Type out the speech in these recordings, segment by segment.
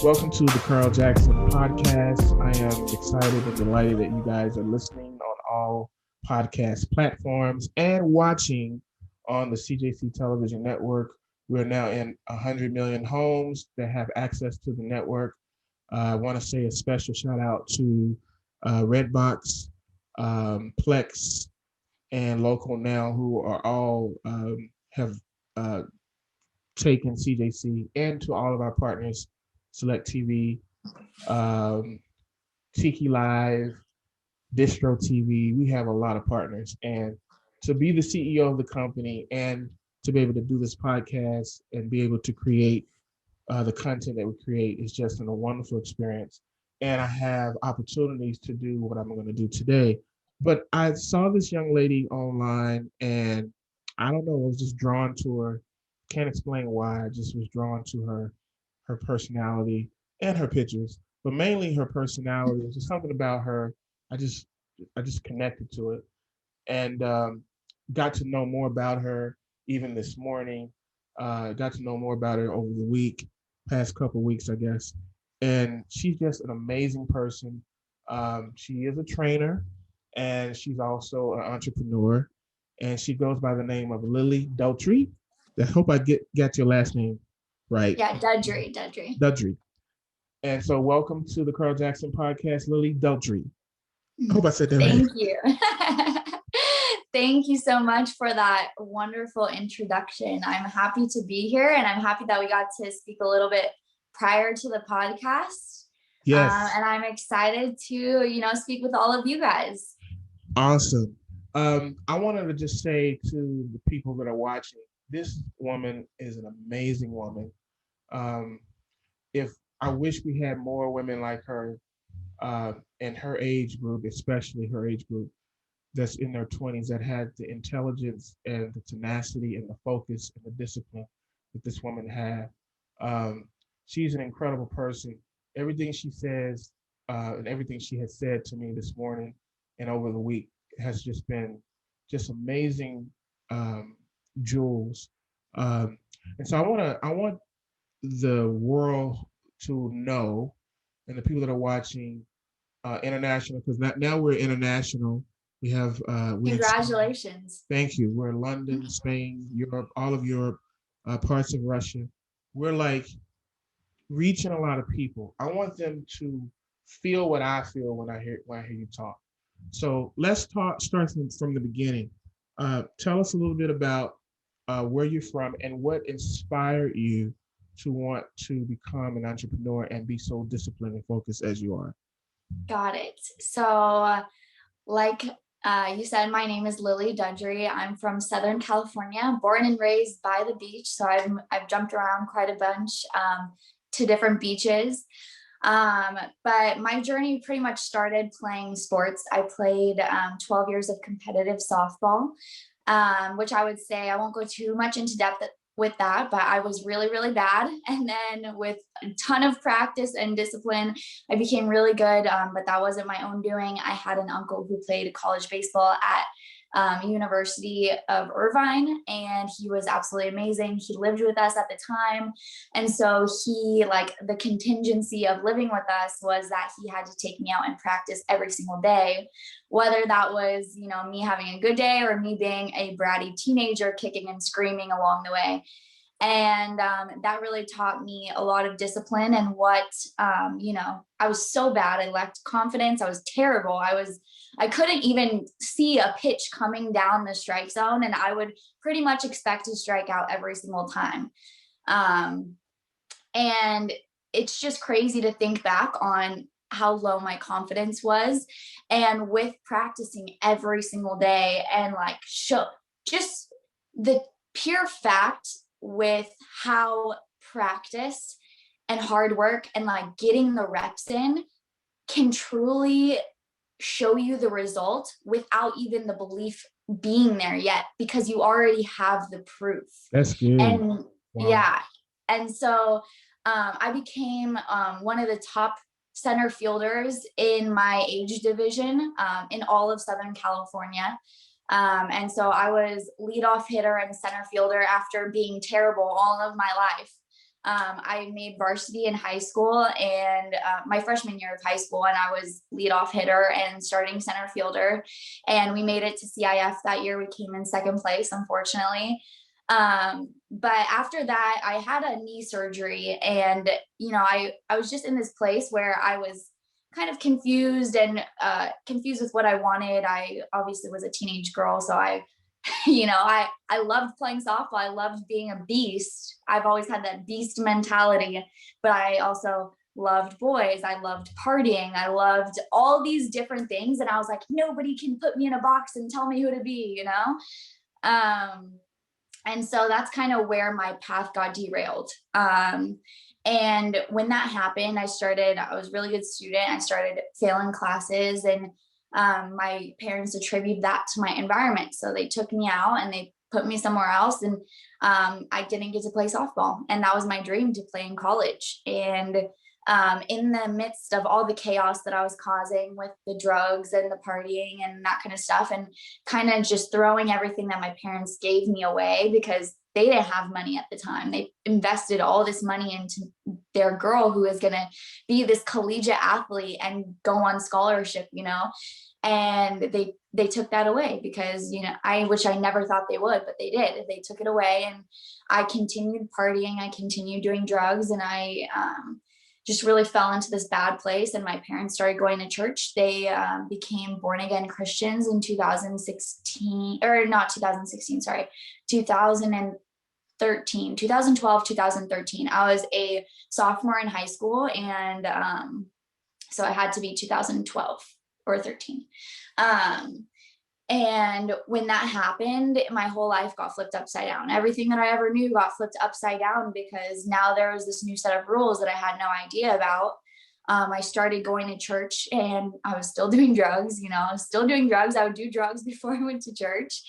Welcome to the Carl Jackson podcast. I am excited and delighted that you guys are listening on all podcast platforms and watching on the CJC Television Network. We're now in 100 million homes that have access to the network. I want to say a special shout out to Redbox, Plex, and Local Now, who are all have taken CJC, and to all of our partners, SelectTV, Tikilive, DistroTV. We have a lot of partners, and to be the CEO of the company and to be able to do this podcast and be able to create the content that we create is just a wonderful experience. And I have opportunities to do what I'm going to do today. But I saw this young lady online, and I don't know, I was just drawn to her. Can't explain why. I just was drawn to her personality and her pictures, but mainly her personality. There's just something about her. I just connected to it, and got to know more about her even this morning. Got to know more about her over the past couple of weeks, I guess. And she's just an amazing person. She is a trainer, and she's also an entrepreneur. And she goes by the name of Lilly Dudrey. I hope I got your last name right. Yeah, Dudrey. Dudrey. And so welcome to the Carl Jackson podcast, Lilly Dudrey. I hope I said that right. Thank you. Thank you so much for that wonderful introduction. I'm happy to be here, and I'm happy that we got to speak a little bit prior to the podcast. Yes. And I'm excited to, speak with all of you guys. Awesome. I wanted to just say to the people that are watching, this woman is an amazing woman. If I wish we had more women like her in her age group, especially her age group that's in their 20s, that had the intelligence and the tenacity and the focus and the discipline that this woman had. She's an incredible person. Everything she says and everything she has said to me this morning and over the week has just been just amazing jewels. And so I want the world to know, and the people that are watching international, because now we're international. We have Congratulations. Thank you. We're in London, Spain, Europe, all of Europe, parts of Russia. We're like reaching a lot of people. I want them to feel what I feel when I hear you talk. So let's start from the beginning. Tell us a little bit about where you're from and what inspired you to want to become an entrepreneur and be so disciplined and focused as you are. Got it. So like you said, my name is Lilly Dudrey. I'm from Southern California, born and raised by the beach. So I've jumped around quite a bunch to different beaches. But my journey pretty much started playing sports. I played 12 years of competitive softball, which I would say, I won't go too much into depth with that, but I was really, really bad. And then with a ton of practice and discipline, I became really good. But that wasn't my own doing. I had an uncle who played college baseball at University of Irvine, and he was absolutely amazing. He lived with us at the time. And so the contingency of living with us was that he had to take me out and practice every single day, whether that was, me having a good day or me being a bratty teenager kicking and screaming along the way. And that really taught me a lot of discipline and what, I was so bad. I lacked confidence. I was terrible. I couldn't even see a pitch coming down the strike zone, and I would pretty much expect to strike out every single time. And it's just crazy to think back on how low my confidence was. And with practicing every single day and just the pure fact with how practice and hard work and getting the reps in can truly show you the result without even the belief being there yet, because you already have the proof. That's good. And wow. Yeah. And so I became one of the top center fielders in my age division in all of Southern California. And so I was leadoff hitter and center fielder after being terrible all of my life. I made varsity in high school and my freshman year of high school, and I was leadoff hitter and starting center fielder. And we made it to CIF that year. We came in second place, unfortunately. But after that, I had a knee surgery, and I was just in this place where I was kind of confused and confused with what I wanted. I obviously was a teenage girl, so I I loved playing softball. I loved being a beast. I've always had that beast mentality, but I also loved boys. I loved partying. I loved all these different things. And I was like, nobody can put me in a box and tell me who to be, And so that's kind of where my path got derailed. And when that happened, I was a really good student. I started failing classes, and my parents attribute that to my environment. So they took me out and they put me somewhere else, and I didn't get to play softball. And that was my dream, to play in college. And in the midst of all the chaos that I was causing with the drugs and the partying and that kind of stuff, and kind of just throwing everything that my parents gave me away, because they didn't have money at the time. They invested all this money into their girl who is going to be this collegiate athlete and go on scholarship, and they took that away because, which I never thought they would, but they did. They took it away, and I continued partying. I continued doing drugs, and I just really fell into this bad place. And my parents started going to church. They became born again Christians in 2016, or not 2016, sorry, 2013, 2012, 2013. I was a sophomore in high school. And so it had to be 2012 or 13. And when that happened, my whole life got flipped upside down. Everything that I ever knew got flipped upside down, because now there was this new set of rules that I had no idea about. I started going to church, and I was still doing drugs. I was still doing drugs. I would do drugs before I went to church.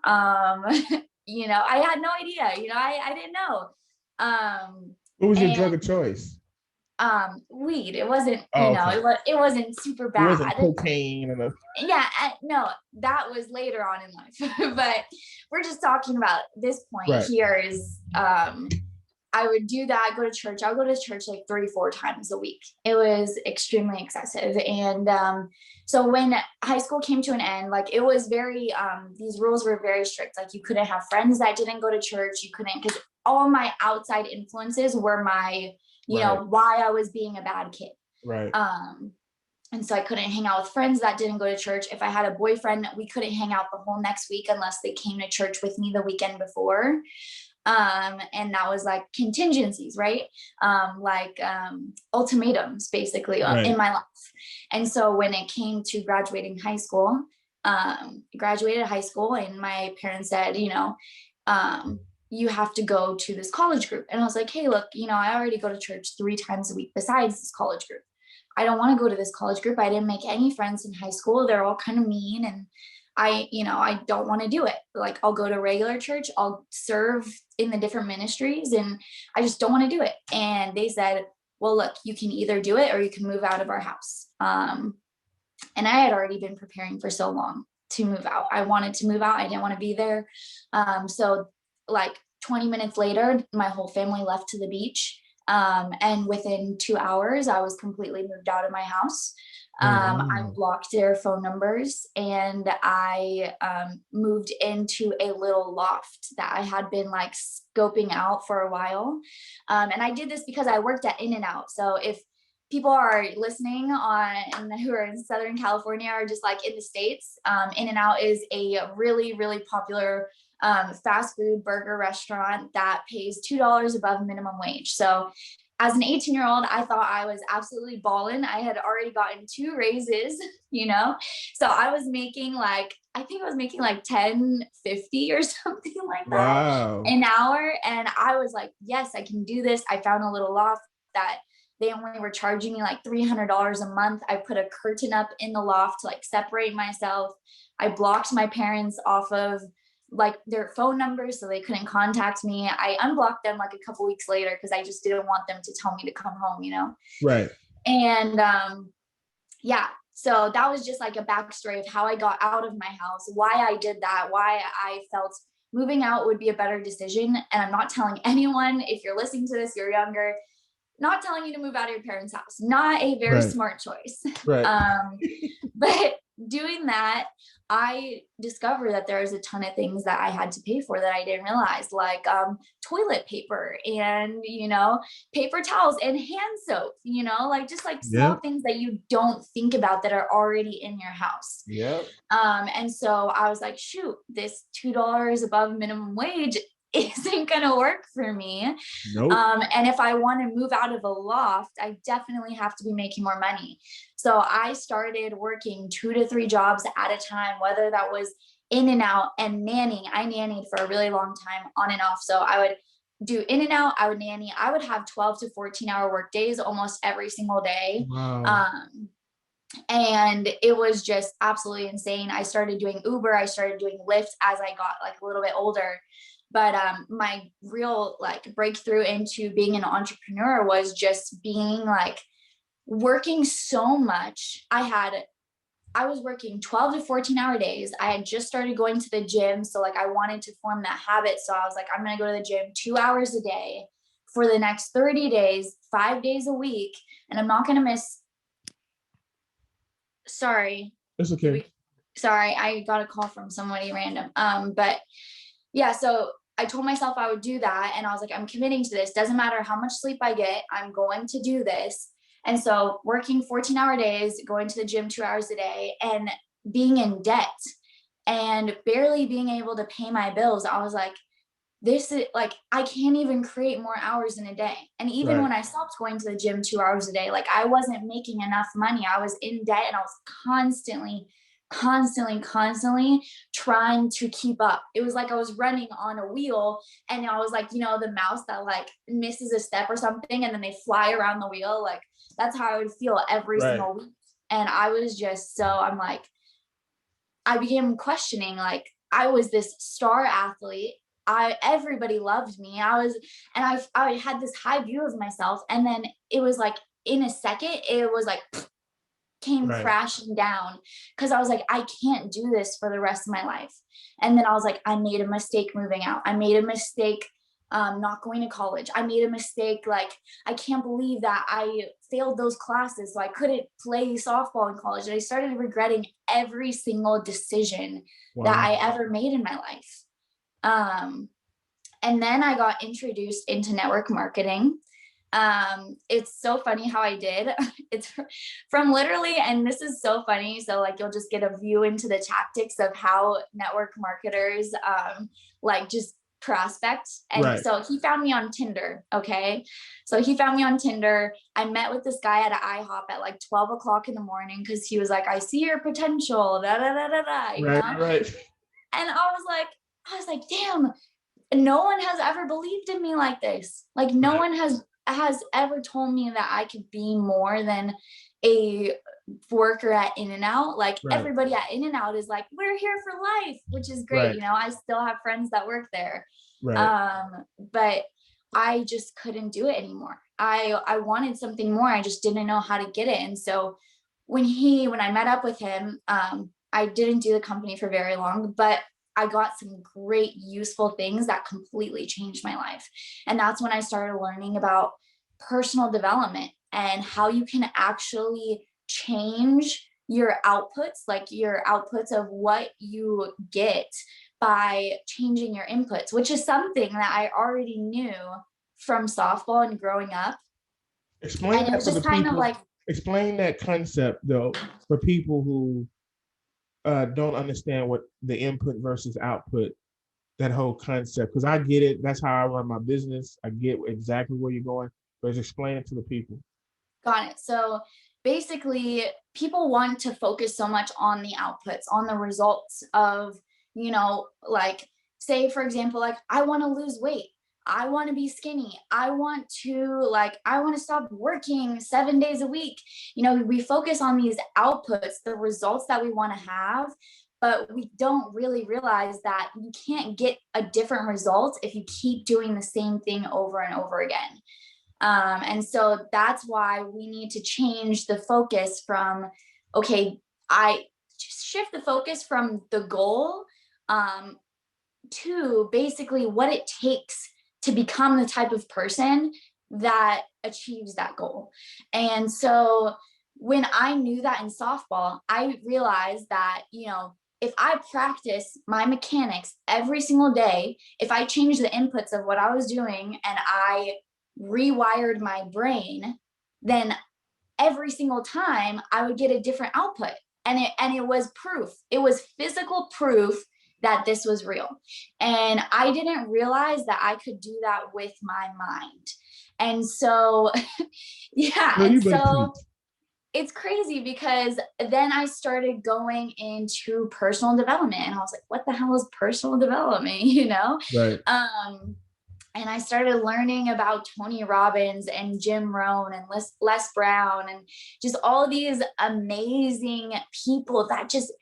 I had no idea. I didn't know. What was your drug of choice? Weed. It wasn't, Okay. it wasn't super bad. It wasn't cocaine. Yeah, no, that was later on in life. But we're just talking about this point right here is, I would do that, go to church. I'll go to church like 3-4 times a week. It was extremely excessive. And so when high school came to an end, like, it was very, these rules were very strict. Like, you couldn't have friends that didn't go to church. You couldn't, because all my outside influences were my, why I was being a bad kid. Right. And so I couldn't hang out with friends that didn't go to church. If I had a boyfriend, we couldn't hang out the whole next week unless they came to church with me the weekend before. And that was like contingencies, right? Ultimatums, basically, in my life. And so when it came to graduating high school, graduated high school, and my parents said, you have to go to this college group. And I was like, hey, look, I already go to church 3 times a week besides this college group. I don't want to go to this college group. I didn't make any friends in high school. They're all kind of mean. And I don't want to do it. Like, I'll go to regular church. I'll serve in the different ministries, and I just don't want to do it. And they said, well, look, you can either do it or you can move out of our house. And I had already been preparing for so long to move out. I wanted to move out. I didn't want to be there. So like 20 minutes later, my whole family left to the beach. And within 2 hours, I was completely moved out of my house. I blocked their phone numbers, and I moved into a little loft that I had been like scoping out for a while. And I did this because I worked at In-N-Out. So if people are listening on who are in Southern California or just like in the States, In-N-Out is a really, really popular fast food burger restaurant that pays $2 above minimum wage. So as an 18-year-old, I thought I was absolutely balling. I had already gotten 2 raises, so I was making like, I think I was making like $10.50 or something like that an hour. And I was like, yes, I can do this. I found a little loft that they only were charging me like $300 a month. I put a curtain up in the loft to like separate myself. I blocked my parents off of like their phone numbers so they couldn't contact me. I unblocked them like a couple weeks later because I just didn't want them to tell me to come home, Right. And so that was just like a backstory of how I got out of my house, why I did that, why I felt moving out would be a better decision. And I'm not telling anyone, if you're listening to this, you're younger, not telling you to move out of your parents' house. Not a very smart choice. Right. But doing that, I discovered that there's a ton of things that I had to pay for that I didn't realize, like toilet paper and, paper towels and hand soap, like just like small things that you don't think about that are already in your house. Yeah. And so I was like, shoot, this $2 above minimum wage isn't going to work for me. Nope. And if I want to move out of a loft, I definitely have to be making more money. So I started working 2 to 3 jobs at a time, whether that was in and out and nannying. I nannied for a really long time on and off. So I would do in and out, I would nanny. I would have 12 to 14-hour work days almost every single day. Wow. And it was just absolutely insane. I started doing Uber. I started doing Lyft as I got like a little bit older. But my real like breakthrough into being an entrepreneur was just being like working so much. I was working 12 to 14-hour days. I had just started going to the gym. So like I wanted to form that habit. So I was like, I'm going to go to the gym 2 hours a day for the next 30 days, 5 days a week. And I'm not going to miss. Sorry. It's okay. Sorry. I got a call from somebody random. But yeah, so I told myself I would do that. And I was like, I'm committing to this. Doesn't matter how much sleep I get. I'm going to do this. And so working 14-hour days, going to the gym 2 hours a day and being in debt and barely being able to pay my bills. I was like, this is like, I can't even create more hours in a day. And even when I stopped going to the gym 2 hours a day, like I wasn't making enough money. I was in debt and I was constantly trying to keep up. It was like I was running on a wheel and I was like, the mouse that like misses a step or something and then they fly around the wheel. Like that's how I would feel every single week. And I was just I'm like, I began questioning, like I was this star athlete. Everybody loved me. I had this high view of myself. And then it was like in a second, it was like came crashing down because I was like, I can't do this for the rest of my life. And then I was like, I made a mistake moving out. I made a mistake not going to college. I made a mistake. Like, I can't believe that I failed those classes. So I couldn't play softball in college. And I started regretting every single decision that I ever made in my life. And then I got introduced into network marketing. It's so funny how I did. It's from literally, and this is so funny. So like, you'll just get a view into the tactics of how network marketers, like just prospect. And so he found me on Tinder. Okay. So he found me on Tinder. I met with this guy at an IHOP at like 12 o'clock in the morning. Cause he was like, I see your potential, you know? And I was like, damn, no one has ever believed in me like this. Like no one has ever told me that I could be more than a worker at In-N-Out. Like everybody at In-N-Out is like, we're here for life, which is great. I still have friends that work there. But I just couldn't do it anymore. I wanted something more. I just didn't know how to get it. And so when I met up with him, I didn't do the company for very long, but I got some great useful things that completely changed my life. And that's when I started learning about personal development and how you can actually change your outputs, like your outputs of what you get by changing your inputs, which is something that I already knew from softball and growing up. Explain that to the people. Explain that concept though for people who don't understand what the input versus output, that whole concept, because I get it. That's how I run my business. I get exactly where you're going, but just explain it to the people. Got it. So basically, people want to focus so much on the outputs, on the results of, like, say, for example, like, I want to lose weight. I want to be skinny. I want to stop working 7 days a week. We focus on these outputs, the results that we want to have, but we don't really realize that you can't get a different result if you keep doing the same thing over and over again. And so that's why we need to change the focus from, I just shift the focus from the goal, to basically what it takes to become the type of person that achieves that goal. And so when I knew that in softball, I realized that, you know, if I practice my mechanics every single day, if I change the inputs of what I was doing and I rewired my brain, then every single time I would get a different output. And it was proof. It was physical proof that this was real. And I didn't realize that I could do that with my mind. And so, yeah. Girl, you And better so preach. it's crazy because then I started going into personal development and I was like, what the hell is personal development? You know? Right. And I started learning about Tony Robbins and Jim Rohn and Les Brown and just all these amazing people that just,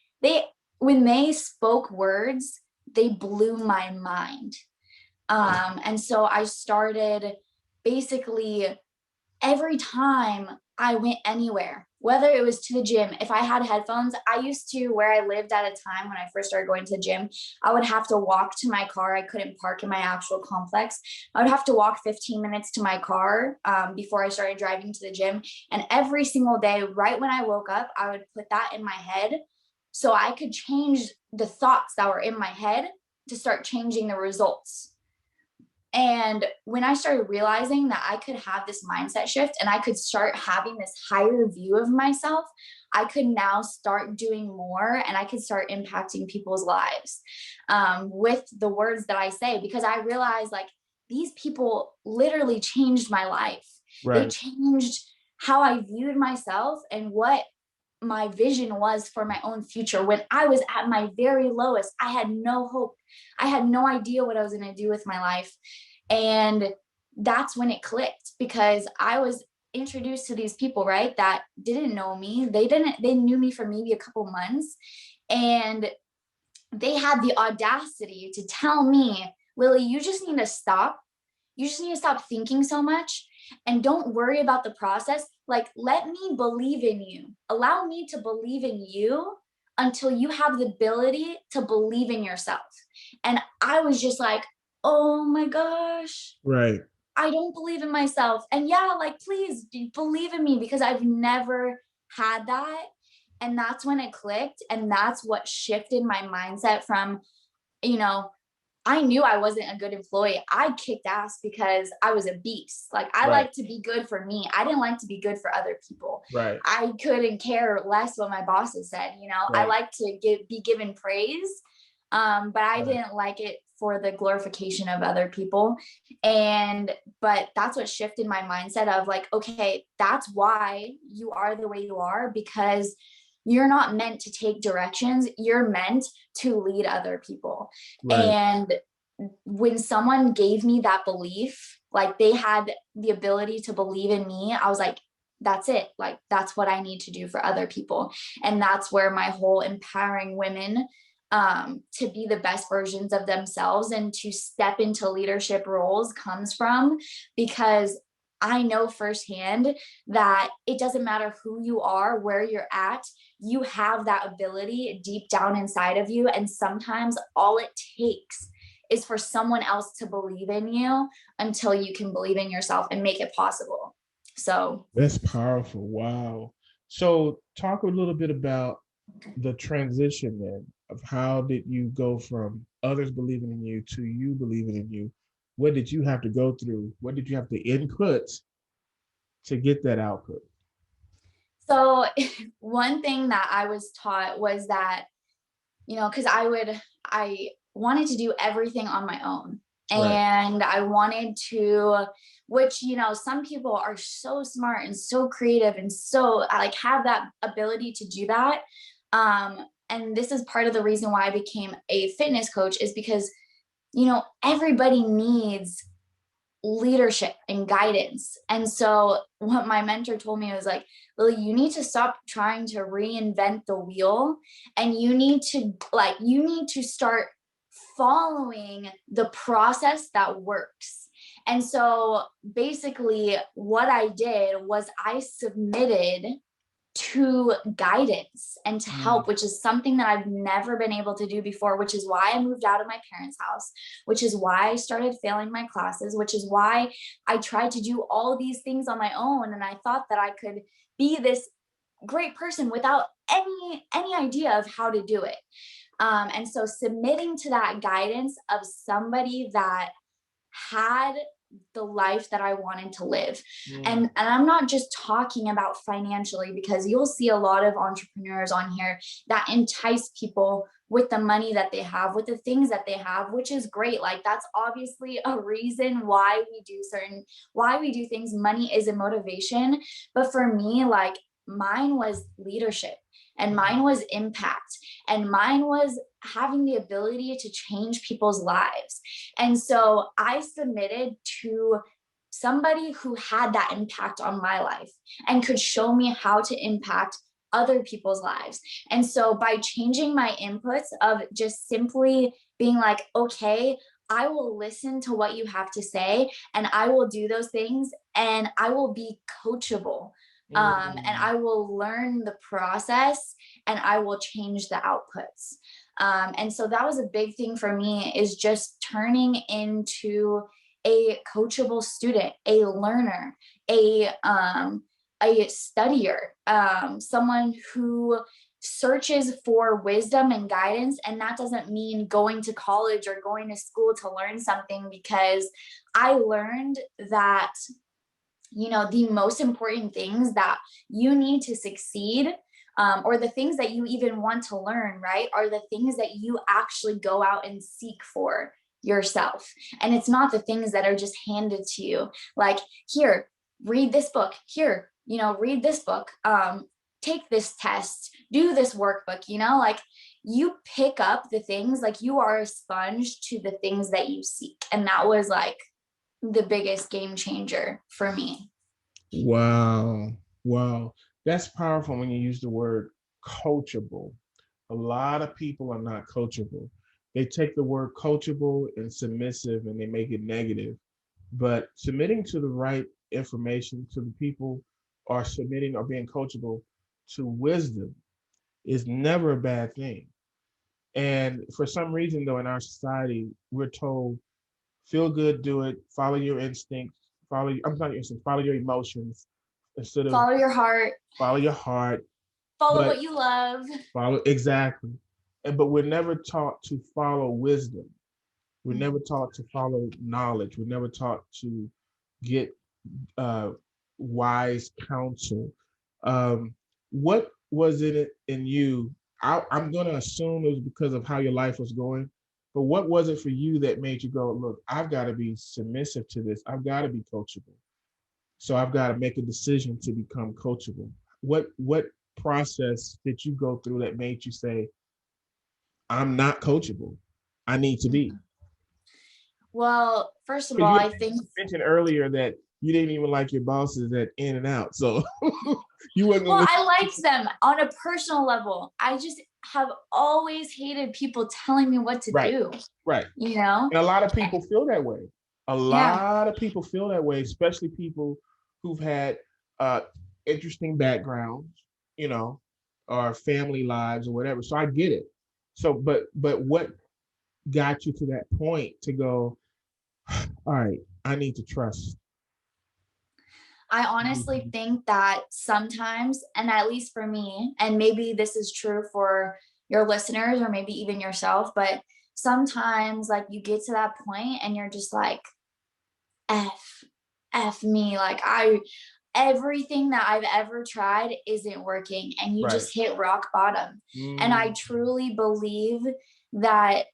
when they spoke words, they blew my mind. And so I started basically every time I went anywhere, whether it was to the gym, if I had headphones, I used to, where I lived at a time when I first started going to the gym, I would have to walk to my car. I couldn't park in my actual complex. I would have to walk 15 minutes to my car before I started driving to the gym. And every single day, right when I woke up, I would put that in my head so I could change the thoughts that were in my head to start changing the results. And when I started realizing that I could have this mindset shift and I could start having this higher view of myself, I could now start doing more and I could start impacting people's lives with the words that I say, because I realized like these people literally changed my life. They Right. changed how I viewed myself and what my vision was for my own future. When I was at my very lowest, I had no hope. I had no idea what I was going to do with my life. And that's when it clicked, because I was introduced to these people, right, that didn't know me. They knew me for maybe a couple months, and they had the audacity to tell me, Lily, you just need to stop. You just need to stop thinking so much and don't worry about the process. Like, let me believe in you. Allow me to believe in you until you have the ability to believe in yourself. And I was just like, oh my gosh, Right. I don't believe in myself. And yeah, like, please believe in me, because I've never had that. And that's when it clicked. And that's what shifted my mindset from, you know, I knew I wasn't a good employee. I kicked ass because I was a beast. Like, I Right. like to be good for me. I didn't like to be good for other people. Right. I couldn't care less what my bosses said. You know, I Right. like to be given praise, but I Right. didn't like it for the glorification of other people. But that's what shifted my mindset of like, okay, that's why you are the way you are, because you're not meant to take directions. You're meant to lead other people. Right. And when someone gave me that belief, like they had the ability to believe in me, I was like, that's it. Like, that's what I need to do for other people. And that's where my whole empowering women to be the best versions of themselves and to step into leadership roles comes from, because I know firsthand that it doesn't matter who you are, where you're at, you have that ability deep down inside of you. And sometimes all it takes is for someone else to believe in you until you can believe in yourself and make it possible. So That's powerful. Wow. So talk a little bit about the transition then of how did you go from others believing in you to you believing in you? What did you have to go through? What did you have to input to get that output? So one thing that I was taught was that, you know, because I wanted to do everything on my own. Right. And I wanted to, which, you know, some people are so smart and so creative and so like have that ability to do that. And this is part of the reason why I became a fitness coach, is because, you know, everybody needs leadership and guidance. And so what my mentor told me was like, Lily, you need to stop trying to reinvent the wheel, and you need to start following the process that works. And so basically what I did was I submitted to guidance and to help, which is something that I've never been able to do before, which is why I moved out of my parents' house, which is why I started failing my classes, which is why I tried to do all these things on my own. And I thought that I could be this great person without any idea of how to do it. And so submitting to that guidance of somebody that had the life that I wanted to live. And I'm not just talking about financially, because you'll see a lot of entrepreneurs on here that entice people with the money that they have, with the things that they have, which is great. Like, that's obviously a reason why we do things. Money is a motivation. But for me, like, mine was leadership, and mine was impact, and mine was having the ability to change people's lives. And so I submitted to somebody who had that impact on my life and could show me how to impact other people's lives. And so by changing my inputs of just simply being like, okay, I will listen to what you have to say, and I will do those things, and I will be coachable. And I will learn the process, and I will change the outputs. And so that was a big thing for me, is just turning into a coachable student, a learner, a studier, someone who searches for wisdom and guidance. And that doesn't mean going to college or going to school to learn something, because I learned that, the most important things that you need to succeed, or the things that you even want to learn, right, are the things that you actually go out and seek for yourself. And it's not the things that are just handed to you. Like, here, read this book. Here, read this book. Take this test. Do this workbook. Like, you pick up the things, like, you are a sponge to the things that you seek. And that was like the biggest game changer for me. Wow. That's powerful when you use the word coachable. A lot of people are not coachable. They take the word coachable and submissive and they make it negative. But submitting to the right information to the people, or submitting or being coachable to wisdom, is never a bad thing. And for some reason, though, in our society, we're told, feel good, do it, follow your instincts, follow your emotions, instead of Follow your heart. follow your heart. Follow what you love. Exactly. But we're never taught to follow wisdom. We're never taught to follow knowledge. We're never taught to get wise counsel. What was it in you? I'm going to assume it was because of how your life was going, but what was it for you that made you go, look, I've got to be submissive to this. I've got to be coachable. So I've got to make a decision to become coachable. What process did you go through that made you say, I'm not coachable, I need to be? Well, first of all, I think you mentioned earlier that you didn't even like your bosses at In and Out. So you wasn't. Well, I liked them on a personal level. I just have always hated people telling me what to do. Right. And a lot of people feel that way. A lot of people feel that way, especially people who've had interesting backgrounds, or family lives or whatever. So I get it. So, but what got you to that point to go, all right, I need to trust? I honestly think that sometimes, and at least for me, and maybe this is true for your listeners or maybe even yourself, but sometimes, like, you get to that point and you're just like, F me, like, everything that I've ever tried isn't working, and you just hit rock bottom. And I truly believe that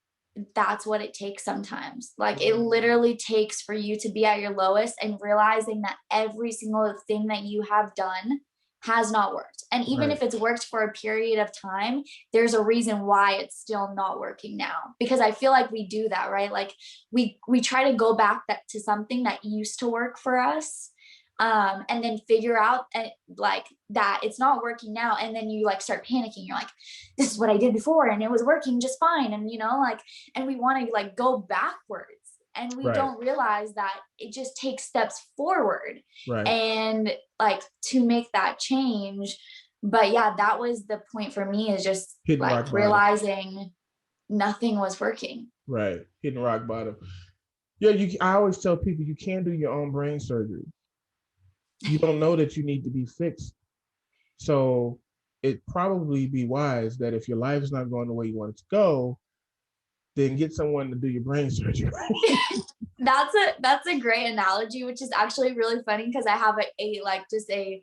that's what it takes sometimes. Like, it literally takes for you to be at your lowest and realizing that every single thing that you have done has not worked. And even if it's worked for a period of time, there's a reason why it's still not working now. Because I feel like we do that, right? Like, we try to go back to something that used to work for us, and then figure out like that it's not working now. And then you like start panicking. You're like, this is what I did before and it was working just fine. And and we want to like go backwards, and we don't realize that it just takes steps forward. And like, to make that change, But yeah, that was the point for me, is just Hitting rock like bottom. realizing nothing was working. Right. Hitting rock bottom. Yeah, I always tell people you can't do your own brain surgery. You don't know that you need to be fixed. So it probably be wise that if your life is not going the way you want it to go, then get someone to do your brain surgery. That's a great analogy, which is actually really funny because I have a like just a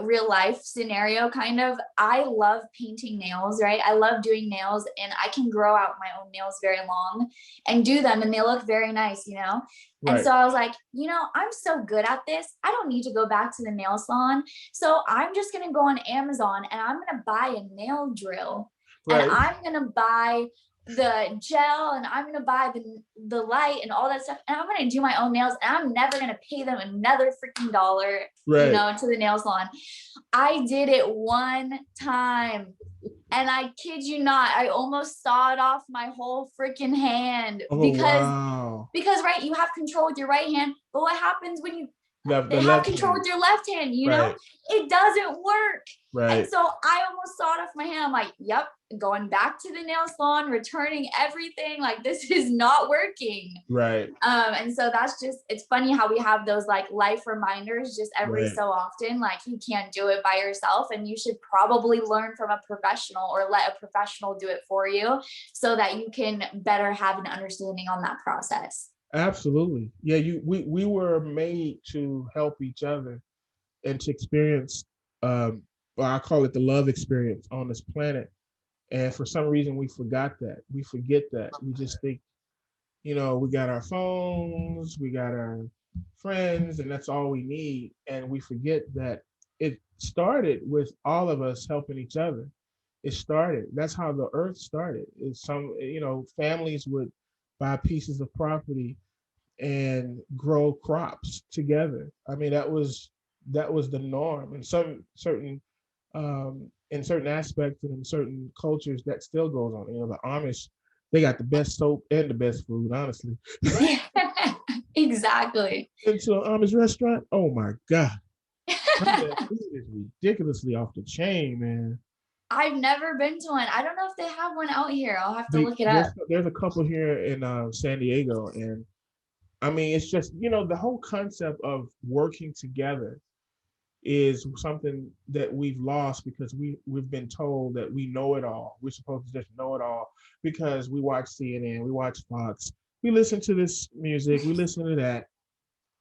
real life scenario kind of. I love painting nails, right? I love doing nails, and I can grow out my own nails very long and do them, and they look very nice, you know? Right. And so I was like, you know, I'm so good at this. I don't need to go back to the nail salon. So I'm just going to go on Amazon and I'm going to buy a nail drill, Right. and I'm going to buy the gel, and I'm gonna buy the light and all that stuff, and I'm gonna do my own nails, and I'm never gonna pay them another freaking dollar, Right. you know, to the nail salon. I did it one time, and I kid you not, I almost sawed off my whole freaking hand. Because right, you have control with your right hand, but what happens when you have control with your left hand, you know? It doesn't work. Right. And so I almost sawed off my hand. I'm like, yep, going back to the nail salon, returning everything. Like, this is not working. Right. And so that's just, it's funny how we have those like life reminders just every so often. Like, you can't do it by yourself, and you should probably learn from a professional or let a professional do it for you so that you can better have an understanding on that process. Absolutely. Yeah, we were made to help each other and to experience, well, I call it the love experience on this planet. And for some reason, we forgot that. We forget that. We just think, you know, we got our phones, we got our friends, and that's all we need. And we forget that it started with all of us helping each other. That's how the earth started. It's families would buy pieces of property and grow crops together. I mean, that was the norm. In in certain aspects and in certain cultures, that still goes on. You know, the Amish, they got the best soap and the best food, honestly. Exactly. Into an Amish restaurant, oh my God. That food is ridiculously off the chain, man. I've never been to one. I don't know if they have one out here. I'll have to look it up. There's a couple here in San Diego, and I mean, it's just, you know, the whole concept of working together is something that we've lost because we've been told that we know it all. We're supposed to just know it all because we watch CNN, we watch Fox, we listen to this music, we listen to that.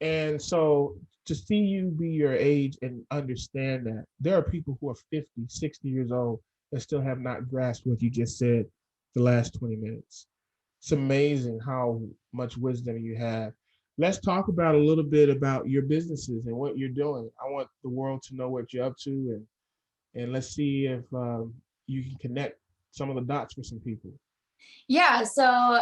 And so to see you be your age and understand that there are people who are 50, 60 years old that still have not grasped what you just said the last 20 minutes. It's amazing how much wisdom you have. Let's talk about a little bit about your businesses and what you're doing. I want the world to know what you're up to, and let's see if you can connect some of the dots for some people. Yeah, so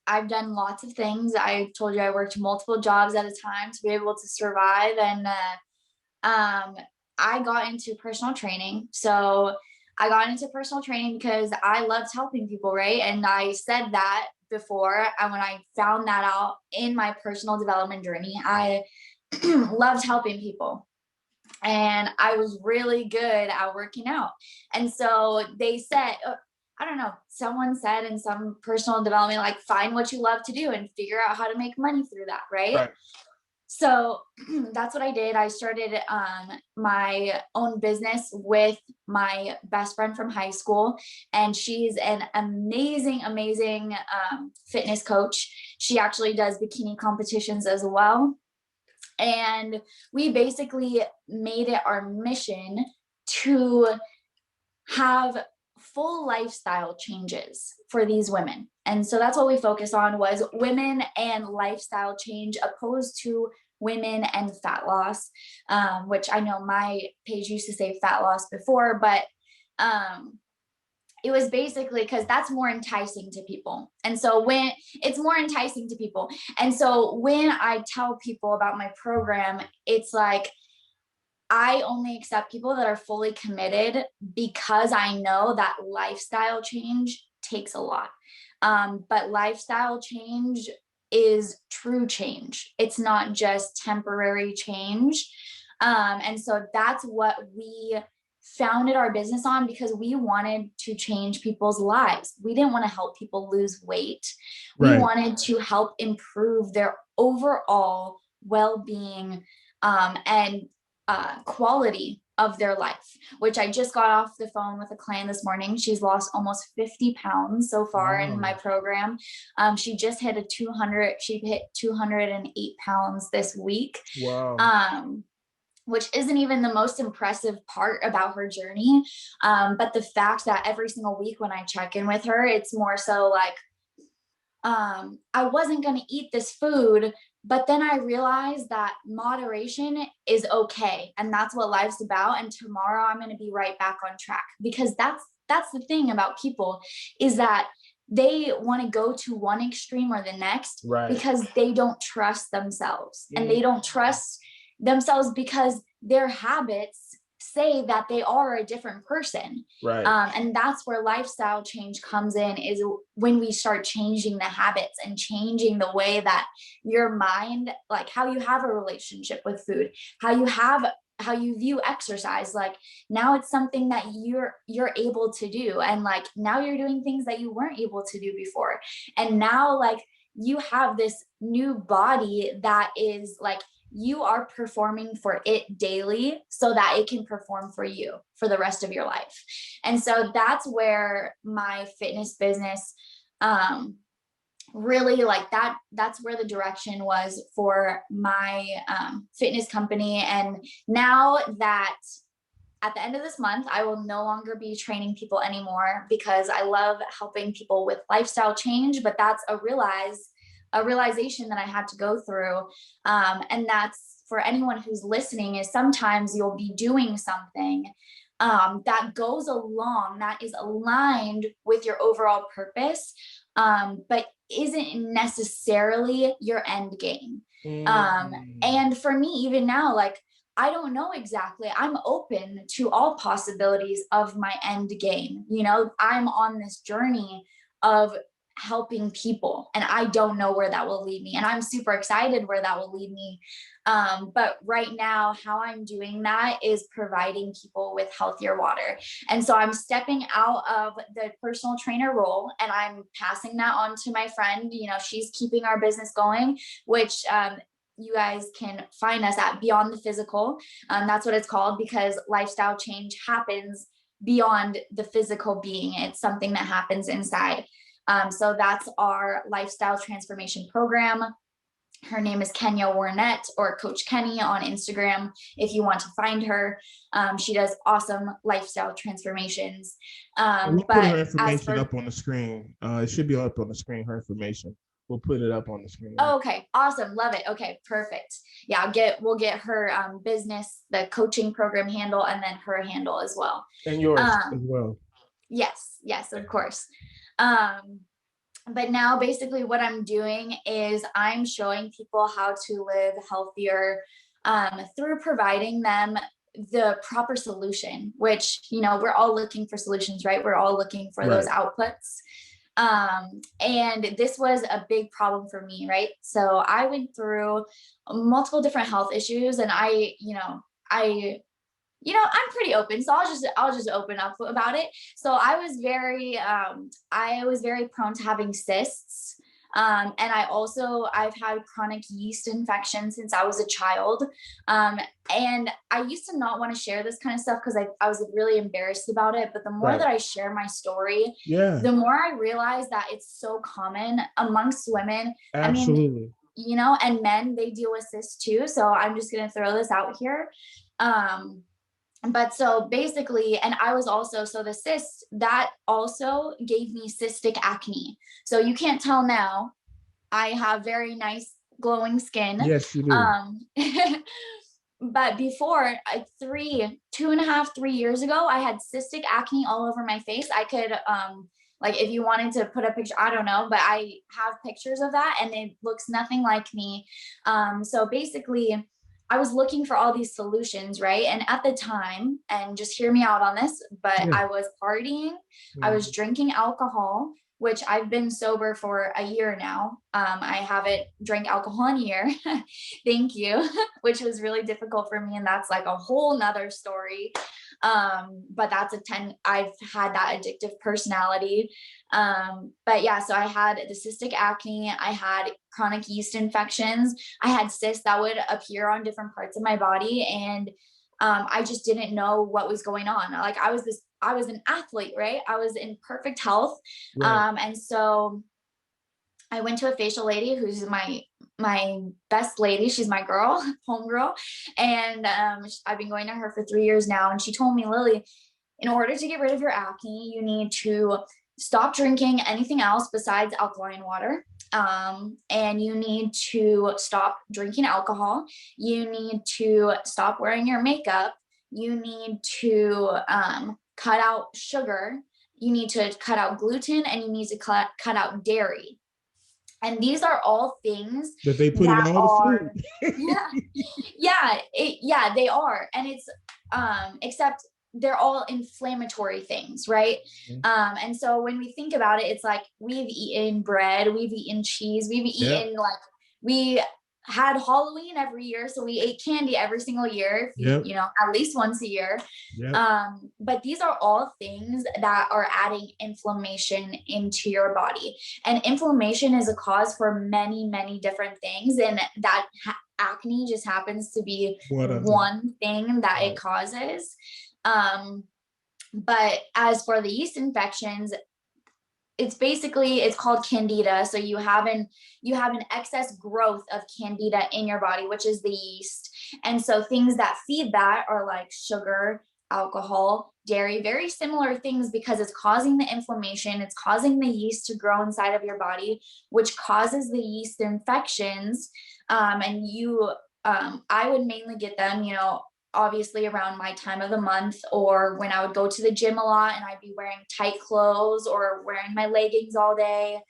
I've done lots of things. I told you I worked multiple jobs at a time to be able to survive, and I got into personal training. So I got into personal training because I loved helping people, right? And I said that before, and when I found that out in my personal development journey, I loved helping people. And I was really good at working out. And so they said, I don't know, someone said in some personal development, like, find what you love to do and figure out how to make money through that, right? So that's what I did. I started my own business with my best friend from high school, and she's an amazing, amazing fitness coach. She actually does bikini competitions as well. And we basically made it our mission to have full lifestyle changes for these women. And so that's what we focused on, was women and lifestyle change, opposed to women and fat loss, which I know my page used to say fat loss before, but it was basically because that's more enticing to people. And so when it's more enticing to people. And so when I tell people about my program, it's like, I only accept people that are fully committed, because I know that lifestyle change takes a lot. But lifestyle change is true change. It's not just temporary change. And so that's what we founded our business on, because we wanted to change people's lives. We didn't want to help people lose weight. We wanted to help improve their overall well-being, and quality of their life, which I just got off the phone with a client this morning. She's lost almost 50 pounds so far in my program. She just hit 208 pounds this week. Which isn't even the most impressive part about her journey. But the fact that every single week when I check in with her, it's more so like, I wasn't going to eat this food, but then I realized that moderation is okay. And that's what life's about. And tomorrow I'm going to be right back on track, because that's the thing about people, is that they want to go to one extreme or the next, because they don't trust themselves, and they don't trust themselves because their habits say that they are a different person. And that's where lifestyle change comes in, is when we start changing the habits and changing the way that your mind, like how you have a relationship with food, how you view exercise. Like now it's something that you're able to do, and like now you're doing things that you weren't able to do before, and now like you have this new body that is like, you are performing for it daily so that it can perform for you for the rest of your life. And so that's where my fitness business, really like that's where the direction was for my fitness company. And now that at the end of this month, I will no longer be training people anymore, because I love helping people with lifestyle change, but that's a realization that I had to go through. And that's for anyone who's listening, is sometimes you'll be doing something that goes along, that is aligned with your overall purpose, but isn't necessarily your end game. And for me, even now, like, I don't know exactly. I'm open to all possibilities of my end game. You know, I'm on this journey of helping people, and I don't know where that will lead me, and I'm super excited where that will lead me. But right now, how I'm doing that is providing people with healthier water. And so I'm stepping out of the personal trainer role, and I'm passing that on to my friend. You know, she's keeping our business going, which you guys can find us at Beyond the Physical. That's what it's called, because lifestyle change happens beyond the physical being. It's something that happens inside. So that's our lifestyle transformation program. Her name is Kenya Warnett, or Coach Kenny on Instagram, if you want to find her. She does awesome lifestyle transformations. We'll put her information up on the screen. It should be up on the screen, her information. We'll put it up on the screen. Oh, okay. Awesome. Love it. Okay, perfect. Yeah, we'll get her business, the coaching program handle, and then her handle as well. And yours as well. Yes, of course. But now basically what I'm doing is I'm showing people how to live healthier through providing them the proper solution, which, you know, we're all looking for solutions, right? We're all looking for those outputs. And this was a big problem for me, right? So I went through multiple different health issues, and I'm pretty open, so I'll just open up about it. So I was very prone to having cysts. And I've had chronic yeast infection since I was a child. And I used to not want to share this kind of stuff because I was really embarrassed about it. But the more that I share my story, the more I realize that it's so common amongst women. Absolutely. I mean, you know, and men, they deal with cysts too. So I'm just going to throw this out here. But so basically, and I was also, so the cyst, that also gave me cystic acne. So you can't tell now, I have very nice glowing skin. Yes, you do. But before, 3 years ago, I had cystic acne all over my face. I could, like, if you wanted to put a picture, I don't know, but I have pictures of that, and it looks nothing like me. So basically, I was looking for all these solutions, right? And at the time, and just hear me out on this, but I was partying, I was drinking alcohol, which I've been sober for a year now. I haven't drank alcohol in a year. Thank you, which was really difficult for me. And that's like a whole nother story. But I've had that addictive personality. But yeah, so I had the cystic acne, I had chronic yeast infections, I had cysts that would appear on different parts of my body. And I just didn't know what was going on. Like I was an athlete, right? I was in perfect health. Right. And so I went to a facial lady who's my best lady. She's my girl, home girl. And I've been going to her for 3 years now. And she told me, Lily, in order to get rid of your acne, you need to stop drinking anything else besides alkaline water. And you need to stop drinking alcohol. You need to stop wearing your makeup. You need to cut out sugar. You need to cut out gluten, and you need to cut out dairy. And these are all things That they put in that all are, the food. yeah, they are. And it's, except they're all inflammatory things, right? And so when we think about it, it's like we've eaten bread, we've eaten cheese, we've eaten we had Halloween every year, so we ate candy every single year, you know, at least once a year. But these are all things that are adding inflammation into your body, and inflammation is a cause for many, many different things, and that acne just happens to be one thing that it causes. But as for the yeast infections, it's called candida. So you have an excess growth of candida in your body, which is the yeast. And so things that feed that are like sugar, alcohol, dairy, very similar things, because it's causing the inflammation. It's causing the yeast to grow inside of your body, which causes the yeast infections. And I would mainly get them, you know, obviously around my time of the month, or when I would go to the gym a lot and I'd be wearing tight clothes or wearing my leggings all day.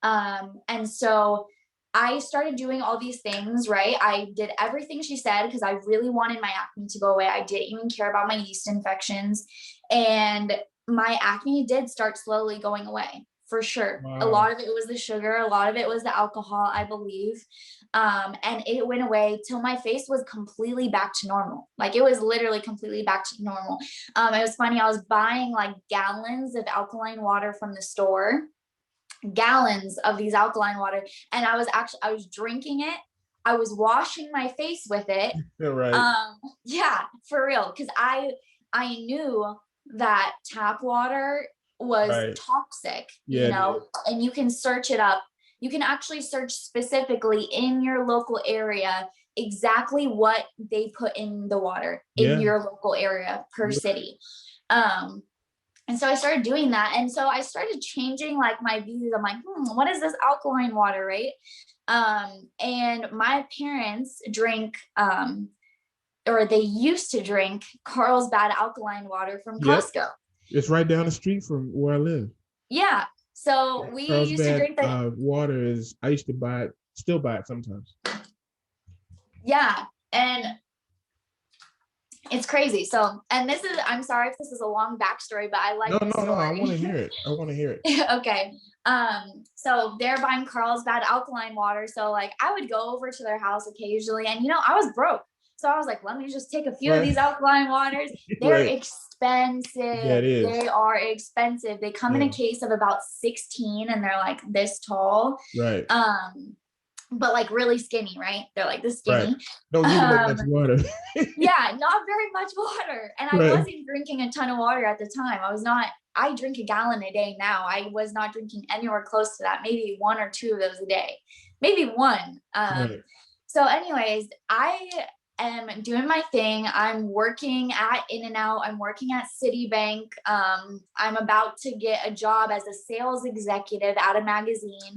And so I started doing all these things, right? I did everything she said because I really wanted my acne to go away. I didn't even care about my yeast infections, and my acne did start slowly going away, for sure. Wow. A lot of it was the sugar, a lot of it was the alcohol, I believe. And it went away till my face was completely back to normal. Like it was literally completely back to normal. It was funny. I was buying like gallons of alkaline water from the store, gallons of these alkaline water. And I was drinking it. I was washing my face with it. Right. Yeah, for real. Cause I knew that tap water was toxic, you know, and you can search it up. You can actually search specifically in your local area exactly what they put in the water in your local area per city. And so I started doing that. And so I started changing like my views. I'm like, what is this alkaline water, right? And my parents drink, or they used to drink Carlsbad alkaline water from Costco. It's right down the street from where I live. Yeah. So we used to drink that. Water is, I used to still buy it sometimes. Yeah. And it's crazy. So, and I'm sorry if this is a long backstory, but I like this story. No, I want to hear it. Okay. So they're buying Carlsbad alkaline water. So like I would go over to their house occasionally, and you know, I was broke. So I was like, let me just take a few of these alkaline waters. They're expensive. Yeah, it is. They are expensive. They come in a case of about 16, and they're like this tall. Right. But like really skinny, right? They're like this skinny. Right. Don't give them much water. Yeah, not very much water. And I wasn't drinking a ton of water at the time. I drink a gallon a day now. I was not drinking anywhere close to that. Maybe 1 or 2 of those a day. Maybe 1. So anyways, I am doing my thing. I'm working at In-N-Out. I'm working at Citibank. I'm about to get a job as a sales executive at a magazine.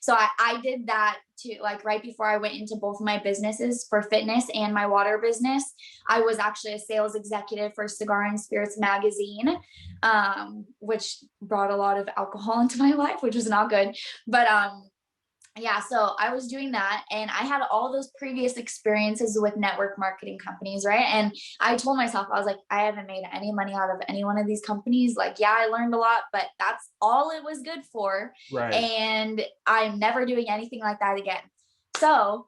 So I did that too, like right before I went into both of my businesses for fitness and my water business. I was actually a sales executive for Cigar and Spirits magazine, which brought a lot of alcohol into my life, which was not good. But yeah, so I was doing that, and I had all those previous experiences with network marketing companies, right? And I told myself, I was like, I haven't made any money out of any one of these companies. Like, yeah, I learned a lot, but that's all it was good for. Right. And I'm never doing anything like that again. So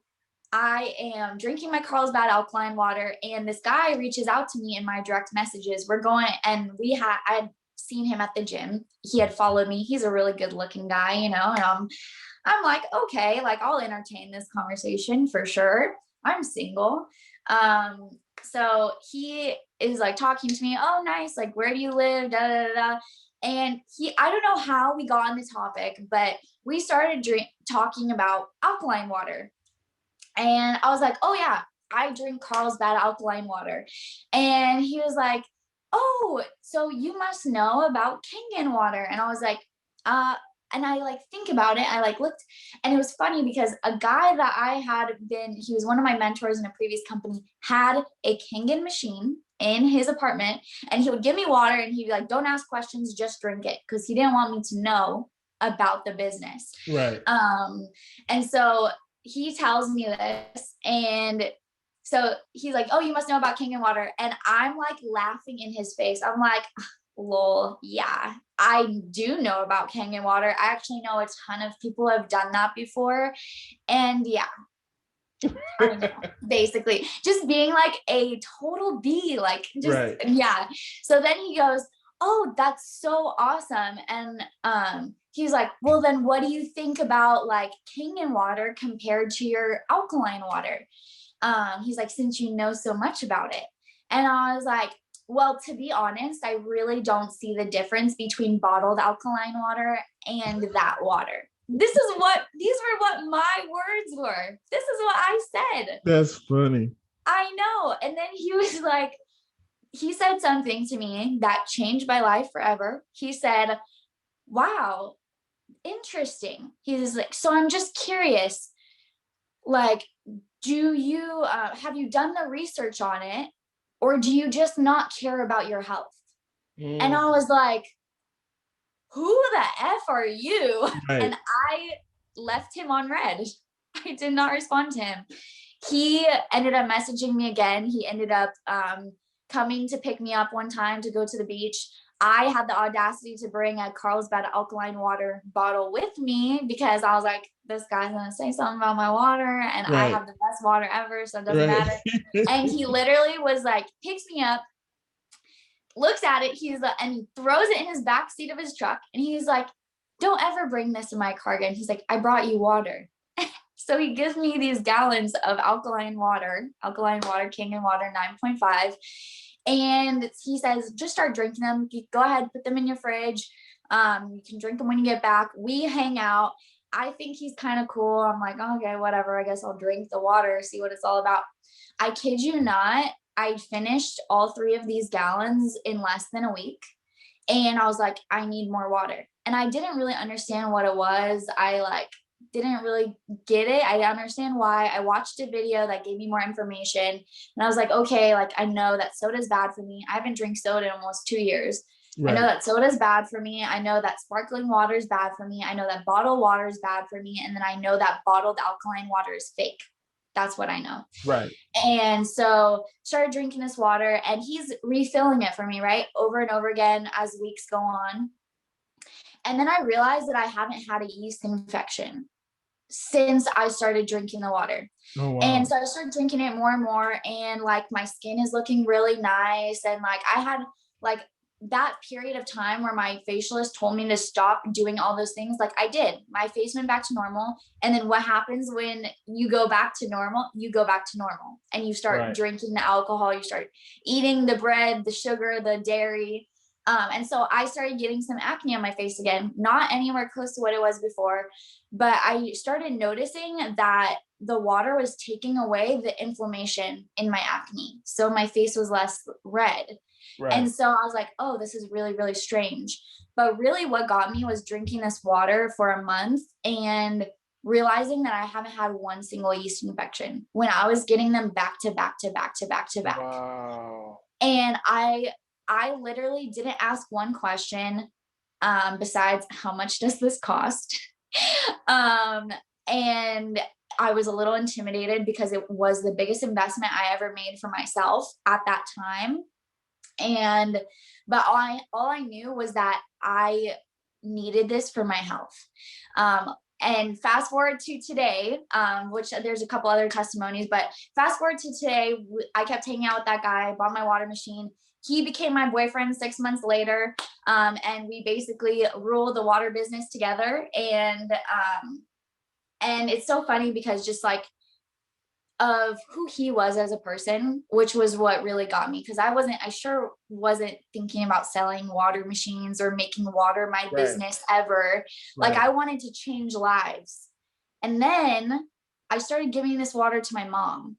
I am drinking my Carlsbad alkaline water, and this guy reaches out to me in my direct messages. We're going, and I had seen him at the gym. He had followed me. He's a really good looking guy, you know, and I'm like, okay, like I'll entertain this conversation for sure. I'm single. Um, so he is like talking to me, oh, nice, like where do you live? Da, da, da, da. And I don't know how we got on the topic, but we started talking about alkaline water. And I was like, oh yeah, I drink Carlsbad alkaline water. And he was like, oh, so you must know about Kangen water. And I was like, uh, and I like think about it. I like looked, and it was funny because a guy that he was one of my mentors in a previous company, had a Kangen machine in his apartment, and he would give me water and he'd be like, don't ask questions, just drink it. Cause he didn't want me to know about the business. Right. And so he tells me this, and so he's like, oh, you must know about Kangen water. And I'm like laughing in his face. I'm like, lol, yeah, I do know about Kangen water. I actually know a ton of people have done that before. And yeah, I know, basically just being like a total bee, like just, Right. yeah. So then he goes, oh, that's so awesome. And he's like, well, then what do you think about like Kangen water compared to your alkaline water? He's like, since you know so much about it. And I was like, well, to be honest, I really don't see the difference between bottled alkaline water and that water. These were what my words were. This is what I said. That's funny. I know. And then he said something to me that changed my life forever. He said, wow, interesting. He's like, so I'm just curious, like, do you have you done the research on it, or do you just not care about your health? And I was like, who the F are you? Right. And I left him on red. I did not respond to him. He ended up messaging me again. He ended up coming to pick me up one time to go to the beach. I had the audacity to bring a Carlsbad alkaline water bottle with me because I was like, this guy's going to say something about my water, and I have the best water ever, so it doesn't matter. And he literally was like, picks me up, looks at it, and he throws it in his back seat of his truck, and he's like, don't ever bring this in my car again. He's like, I brought you water. So he gives me these gallons of alkaline water, Kangen water 9.5. And he says, just start drinking them. Go ahead, put them in your fridge. You can drink them when you get back. We hang out. I think he's kind of cool. I'm like, okay, whatever. I guess I'll drink the water, see what it's all about. I kid you not, I finished all 3 of these gallons in less than a week. And I was like, I need more water. And I didn't really understand what it was. I didn't really get it. I didn't understand why. I watched a video that gave me more information, and I was like, okay, like I know that soda is bad for me. I haven't drank soda in almost 2 years. Right. I know that soda is bad for me. I know that sparkling water is bad for me. I know that bottled water is bad for me. And then I know that bottled alkaline water is fake. That's what I know. Right. And so started drinking this water, and he's refilling it for me, right? Over and over again as weeks go on. And then I realized that I haven't had a yeast infection since I started drinking the water. Oh, wow. And so I started drinking it more and more, and like my skin is looking really nice. And like I had like that period of time where my facialist told me to stop doing all those things. Like I did, my face went back to normal. And then what happens when you go back to normal? You go back to normal and you start drinking the alcohol, you start eating the bread, the sugar, the dairy. And so I started getting some acne on my face again, not anywhere close to what it was before, but I started noticing that the water was taking away the inflammation in my acne. So my face was less red. Right. And so I was like, oh, this is really, really strange. But really what got me was drinking this water for a month and realizing that I haven't had one single yeast infection when I was getting them back to back to back to back to back. Wow. And I literally didn't ask one question besides how much does this cost? And I was a little intimidated because it was the biggest investment I ever made for myself at that time. But all I knew was that I needed this for my health. And fast forward to today, which there's a couple other testimonies, but fast forward to today, I kept hanging out with that guy, bought my water machine. He became my boyfriend 6 months later. And we basically rule the water business together. And it's so funny because just like of who he was as a person, which was what really got me, because I sure wasn't thinking about selling water machines or making water my business ever. Like I wanted to change lives. And then I started giving this water to my mom.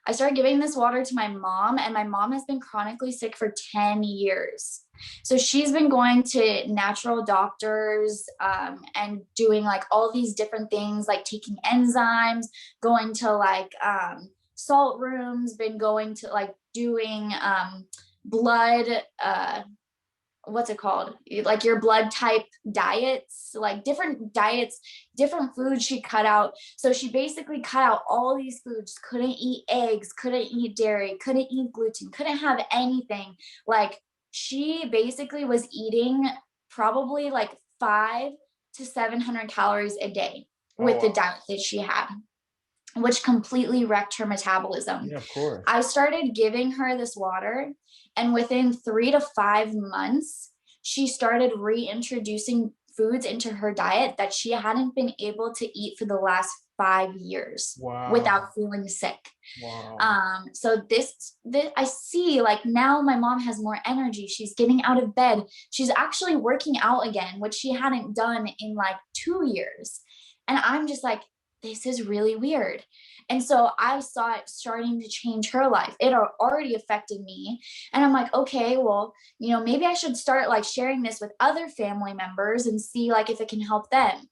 And my mom has been chronically sick for 10 years. So she's been going to natural doctors and doing like all these different things, like taking enzymes, going to like salt rooms, been going to like doing blood, what's it called? Like your blood type diets, like different diets, different foods she cut out. So she basically cut out all these foods, couldn't eat eggs, couldn't eat dairy, couldn't eat gluten, couldn't have anything. Like she basically was eating probably like 500 to 700 calories a day with the diet that she had, which completely wrecked her metabolism. Yeah, of course. I started giving her this water, and within 3 to 5 months, she started reintroducing foods into her diet that she hadn't been able to eat for the last 5 years without feeling sick. So this I see, like now my mom has more energy. She's getting out of bed. She's actually working out again, which she hadn't done in like 2 years. And I'm just like, this is really weird. And so I saw it starting to change her life. It already affected me. And I'm like, okay, well, you know, maybe I should start like sharing this with other family members and see like if it can help them.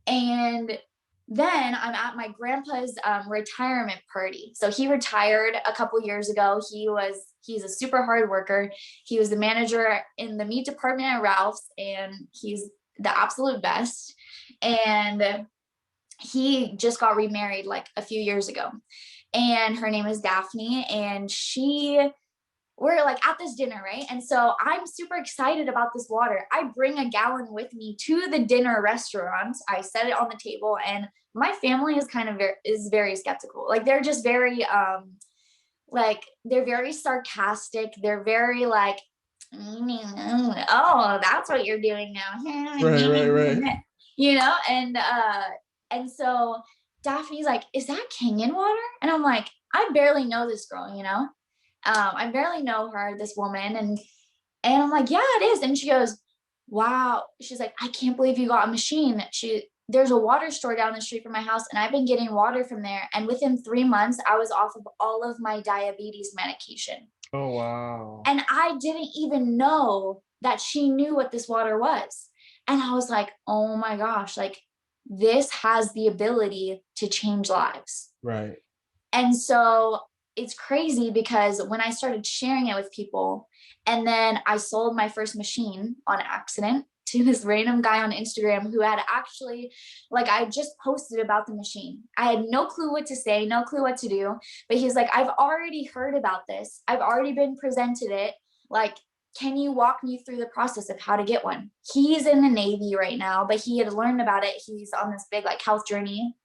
And then I'm at my grandpa's retirement party. So he retired a couple years ago. He's a super hard worker. He was the manager in the meat department at Ralph's, and he's the absolute best. And he just got remarried like a few years ago, and her name is Daphne, and we're like at this dinner, right? And so I'm super excited about this water. I bring a gallon with me to the dinner restaurant. I set it on the table, and my family is very skeptical. Like they're just very like they're very sarcastic. They're very like, oh, that's what you're doing now. Right. You know, and so Daphne's like, is that Kenyan water? And I'm like, I barely know this girl, you know? I barely know her, this woman. And I'm like, yeah, it is. And she goes, wow. She's like, I can't believe you got a machine. There's a water store down the street from my house, and I've been getting water from there. And within 3 months, I was off of all of my diabetes medication. Oh, wow. And I didn't even know that she knew what this water was. And I was like, oh my gosh, like this has the ability to change lives. Right. And so it's crazy because when I started sharing it with people, and then I sold my first machine on accident to this random guy on Instagram who had actually, like, I just posted about the machine. I had no clue what to say, no clue what to do, but he's like, I've already heard about this. I've already been presented it. Like, can you walk me through the process of how to get one? He's in the Navy right now, but he had learned about it. He's on this big like health journey,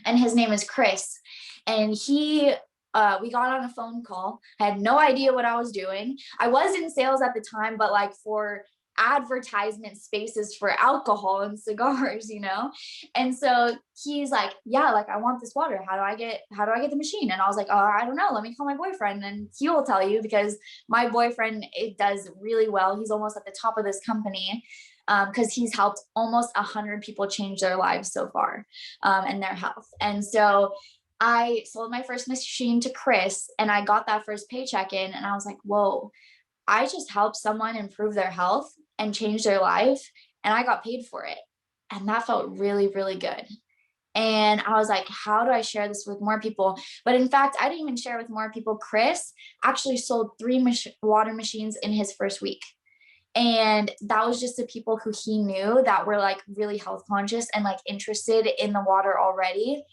and his name is Chris. And we got on a phone call. I had no idea what I was doing. I was in sales at the time, but like for advertisement spaces for alcohol and cigars, you know? And so he's like, yeah, like I want this water. How do I get the machine? And I was like, oh, I don't know. Let me call my boyfriend and he will tell you, because my boyfriend, it does really well. He's almost at the top of this company. Because he's helped almost 100 people change their lives so far and their health. And so I sold my first machine to Chris, and I got that first paycheck in, and I was like, whoa, I just helped someone improve their health and change their life, and I got paid for it. And that felt really, really good. And I was like, how do I share this with more people? But in fact, I didn't even share with more people. Chris actually sold 3 water machines in his first week. And that was just the people who he knew that were like really health conscious and like interested in the water already.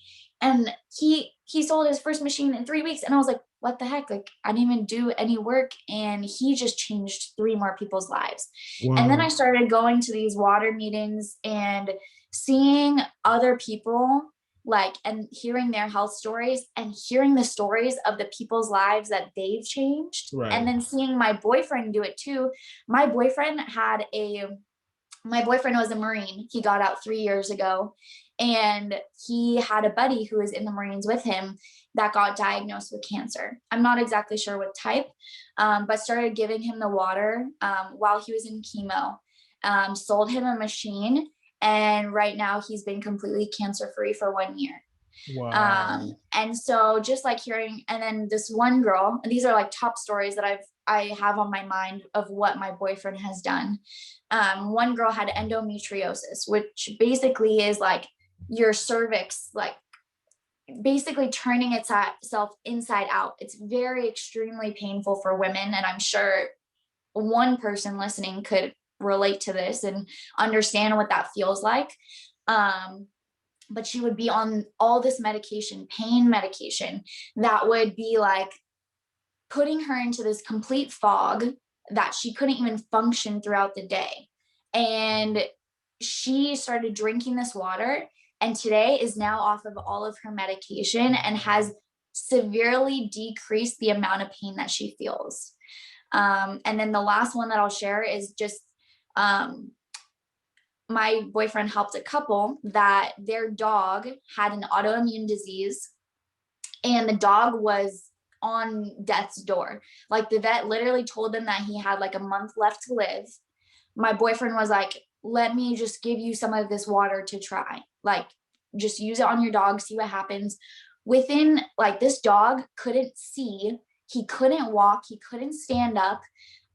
And he sold his first machine in 3 weeks. And I was like, what the heck? Like, I didn't even do any work. And he just changed 3 more people's lives. Wow. And then I started going to these water meetings and seeing other people like, and hearing their health stories and hearing the stories of the people's lives that they've changed. Right. And then seeing my boyfriend do it too. My boyfriend was a Marine. He got out 3 years ago, and he had a buddy who was in the Marines with him that got diagnosed with cancer. I'm not exactly sure what type, but started giving him the water while he was in chemo, sold him a machine. And right now he's been completely cancer-free for 1 year. Wow. And so just like hearing, and then this one girl, and these are like top stories that I have on my mind of what my boyfriend has done. One girl had endometriosis, which basically is like your cervix, like basically turning itself inside out. It's very extremely painful for women. And I'm sure one person listening could relate to this and understand what that feels like. But she would be on all this medication, pain medication, that would be like putting her into this complete fog that she couldn't even function throughout the day. And she started drinking this water, and today is now off of all of her medication and has severely decreased the amount of pain that she feels. And then the last one that I'll share is just, my boyfriend helped a couple that their dog had an autoimmune disease, and the dog was on death's door. Like, the vet literally told them that he had like a month left to live. My boyfriend was like, let me just give you some of this water to try. Like, just use it on your dog, see what happens. Within, like, this dog couldn't see, he couldn't walk, he couldn't stand up.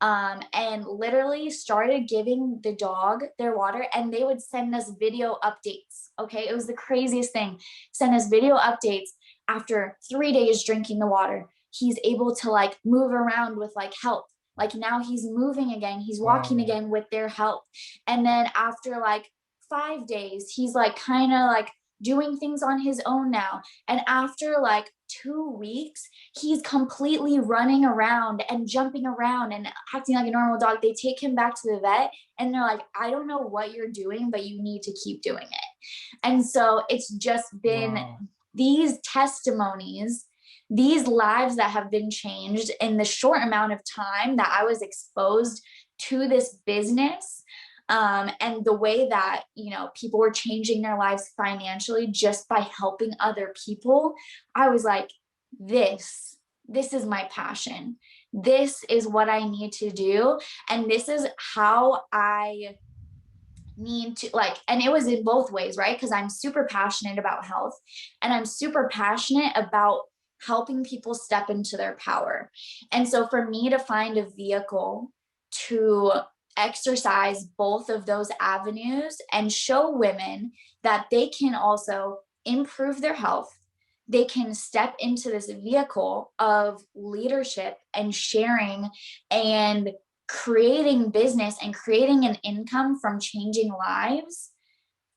And literally started giving the dog their water, and they would send us video updates. Okay. It was the craziest thing. Send us video updates after 3 days drinking the water. He's able to like move around with like help. Like, now he's moving again. He's walking again with their help. And then after like 5 days, he's like kind of like doing things on his own now. And after like 2 weeks, he's completely running around and jumping around and acting like a normal dog. They take him back to the vet, and they're like, I don't know what you're doing, but you need to keep doing it. And so it's just been these testimonies, these lives that have been changed in the short amount of time that I was exposed to this business. And the way that, you know, people were changing their lives financially just by helping other people. I was like, this is my passion. This is what I need to do. And this is how I need to, like, and it was in both ways, right? Because I'm super passionate about health, and I'm super passionate about helping people step into their power. And so for me to find a vehicle to exercise both of those avenues and show women that they can also improve their health, they can step into this vehicle of leadership and sharing and creating business and creating an income from changing lives,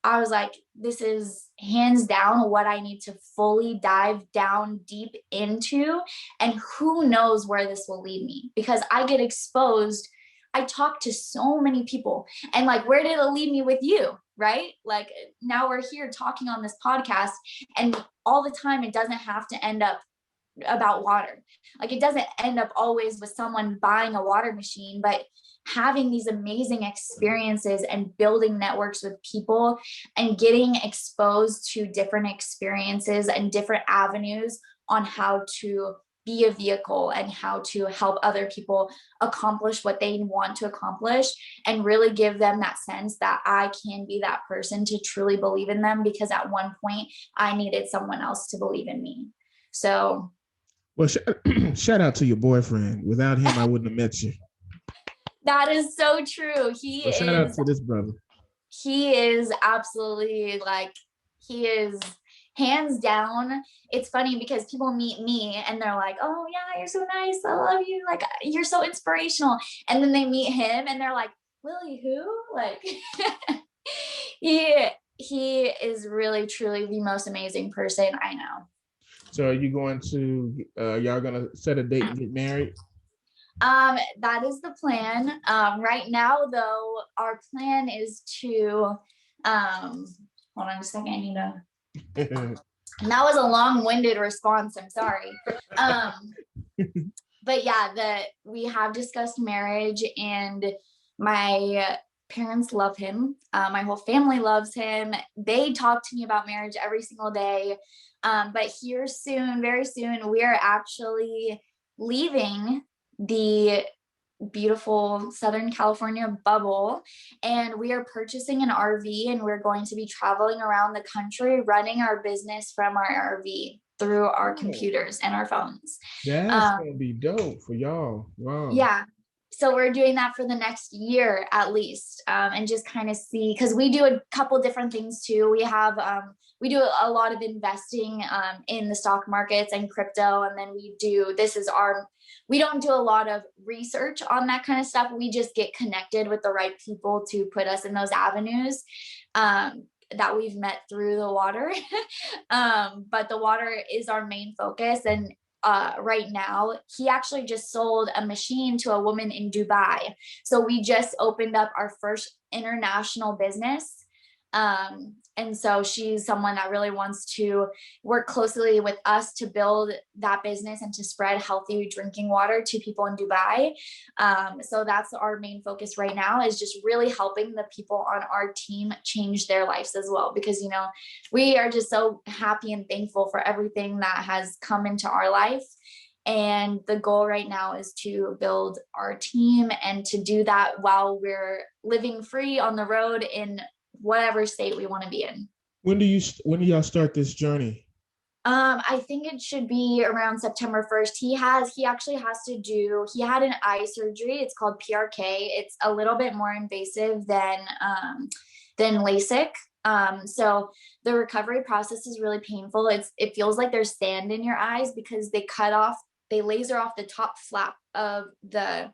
I was like, this is hands down what I need to fully dive down deep into. And who knows where this will lead me, because I get exposed. I talk to so many people, and like, where did it lead me with you? Right? Like, now we're here talking on this podcast, and all the time it doesn't have to end up about water. Like, it doesn't end up always with someone buying a water machine, but having these amazing experiences and building networks with people and getting exposed to different experiences and different avenues on how to be a vehicle and how to help other people accomplish what they want to accomplish, and really give them that sense that I can be that person to truly believe in them, because at one point I needed someone else to believe in me. So, well, shout out to your boyfriend. Without him, I wouldn't have met you. That is so true. Shout out to this brother. He is absolutely like, he is hands down. It's funny because people meet me and they're like, oh yeah, you're so nice, I love you, like you're so inspirational, and then they meet him and they're like, Lily who? Like he is really truly the most amazing person I know. So are you going to y'all gonna set a date and get married? That is the plan. Right now though, our plan is to hold on a second, I need to and that was a long-winded response, I'm sorry. But yeah, we have discussed marriage, and my parents love him. My whole family loves him. They talk to me about marriage every single day. But here soon, very soon, we are actually leaving the beautiful Southern California bubble, and we are purchasing an RV, and we're going to be traveling around the country running our business from our RV through our computers and our phones. That's gonna be dope for y'all. Wow. Yeah. So we're doing that for the next year at least, and just kind of see, because we do a couple different things too. We do a lot of investing in the stock markets and crypto, and then we don't do a lot of research on that kind of stuff. We just get connected with the right people to put us in those avenues that we've met through the water. But the water is our main focus, and right now he actually just sold a machine to a woman in Dubai. So we just opened up our first international business. And so she's someone that really wants to work closely with us to build that business and to spread healthy drinking water to people in Dubai. So that's our main focus right now, is just really helping the people on our team change their lives as well, because, you know, we are just so happy and thankful for everything that has come into our life. And the goal right now is to build our team, and to do that while we're living free on the road in whatever state we want to be in. When do y'all start this journey? I think it should be around September 1st. He actually has to he had an eye surgery. It's called PRK. It's a little bit more invasive than LASIK. So the recovery process is really painful. It feels like there's sand in your eyes, because they laser off the top flap of the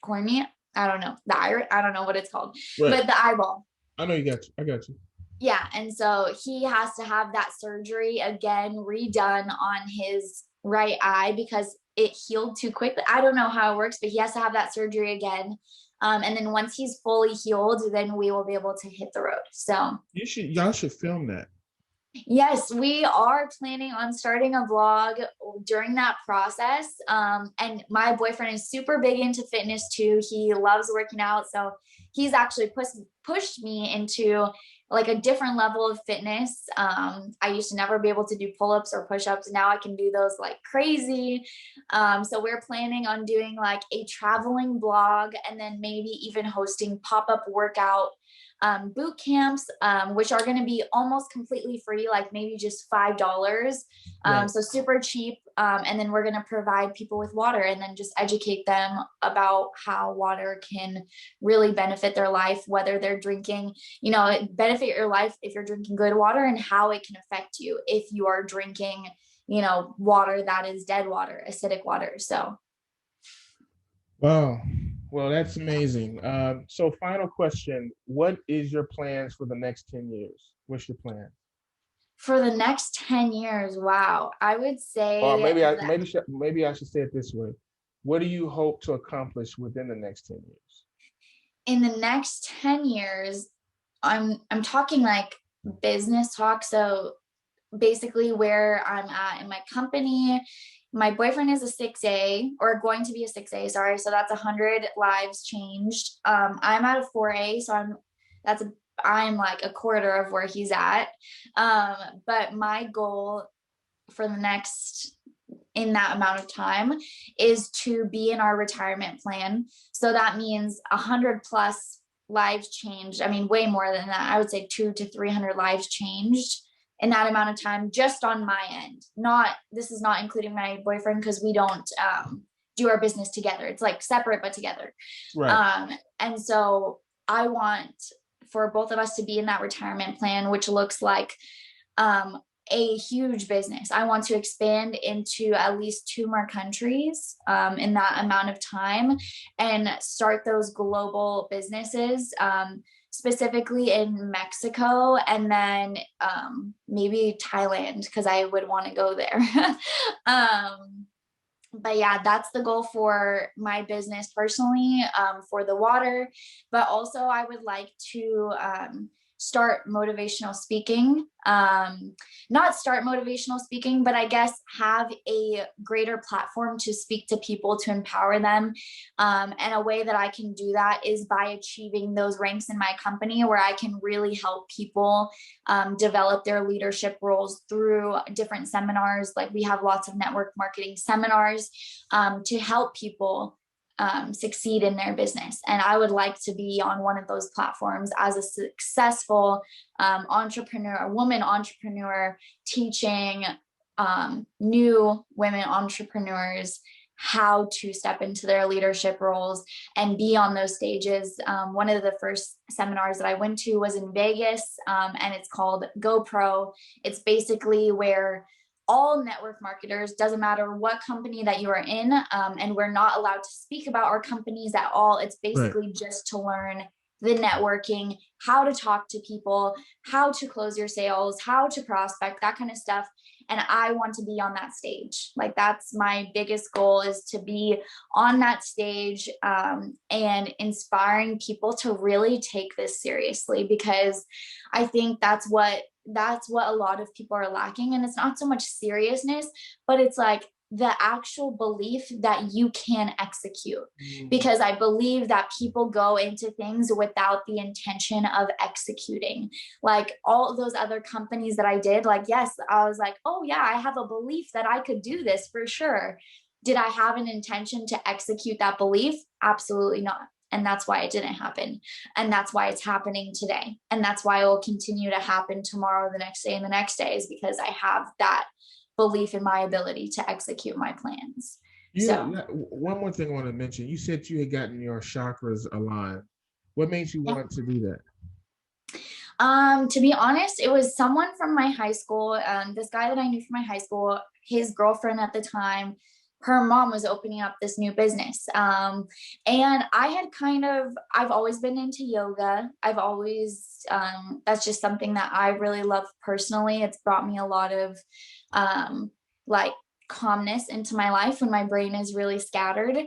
cornea. I don't know, the iris, I don't know what it's called, right. But the eyeball. I know you got you. I got you. Yeah. And so he has to have that surgery again, redone on his right eye, because it healed too quickly. I don't know how it works, but he has to have that surgery again. And then once he's fully healed, then we will be able to hit the road. So y'all should film that. Yes, we are planning on starting a vlog during that process. And my boyfriend is super big into fitness too. He loves working out. So he's actually pushed me into like a different level of fitness. I used to never be able to do pull-ups or push-ups. Now I can do those like crazy. So we're planning on doing like a traveling vlog, and then maybe even hosting pop-up workout boot camps, which are going to be almost completely free, like maybe just $5. Right. So super cheap. And then we're going to provide people with water, and then just educate them about how water can really benefit their life, whether they're drinking, benefit your life if you're drinking good water, and how it can affect you if you are drinking, water that is dead water, acidic water. So. Wow. Well, that's amazing. So final question, what is your plans for the next 10 years? What's your plan? For the next 10 years, wow, I would say. Or maybe I should say it this way. What do you hope to accomplish within the next 10 years? In the next 10 years, I'm talking like business talk. So basically where I'm at in my company, my boyfriend is a 6A, or going to be a 6A, sorry. So that's 100 lives changed. I'm at a 4A, so I'm like a quarter of where he's at. But my goal for in that amount of time is to be in our retirement plan. So that means 100 plus lives changed. I mean, way more than that. I would say 200 to 300 lives changed in that amount of time, just on my end. This is not including my boyfriend, because we don't do our business together. It's like separate but together. Right. And so I want for both of us to be in that retirement plan, which looks like a huge business. I want to expand into at least 2 more countries in that amount of time and start those global businesses, specifically in Mexico, and then maybe Thailand, because I would want to go there. But yeah, that's the goal for my business personally, for the water. But also I would like to start motivational speaking. Not start motivational speaking, but I guess have a greater platform to speak to people, to empower them. And a way that I can do that is by achieving those ranks in my company, where I can really help people develop their leadership roles through different seminars. Like we have lots of network marketing seminars to help people succeed in their business. And I would like to be on one of those platforms as a successful entrepreneur, a woman entrepreneur, teaching new women entrepreneurs how to step into their leadership roles and be on those stages. One of the first seminars that I went to was in Vegas, and it's called GoPro. It's basically where all network marketers, doesn't matter what company that you are in, and we're not allowed to speak about our companies at all. It's basically just to learn the networking, how to talk to people, how to close your sales, how to prospect, that kind of stuff. And I want to be on that stage. Like that's my biggest goal, is to be on that stage and inspiring people to really take this seriously, because I think that's what a lot of people are lacking. And it's not so much seriousness, but it's like the actual belief that you can execute. Because I believe that people go into things without the intention of executing. Like all those other companies that I did, like, yes, I was like, oh yeah, I have a belief that I could do this for sure. Did I have an intention to execute that belief? Absolutely not. And that's why it didn't happen. And that's why it's happening today. And that's why it will continue to happen tomorrow, the next day, and the next day, is because I have that belief in my ability to execute my plans. One more thing I want to mention. You said you had gotten your chakras aligned. What made you want to do that? To be honest, it was someone from my high school. This guy that I knew from my high school, his girlfriend at the time, her mom was opening up this new business. And I've always been into yoga. I've always, that's just something that I really love personally. It's brought me a lot of like calmness into my life when my brain is really scattered.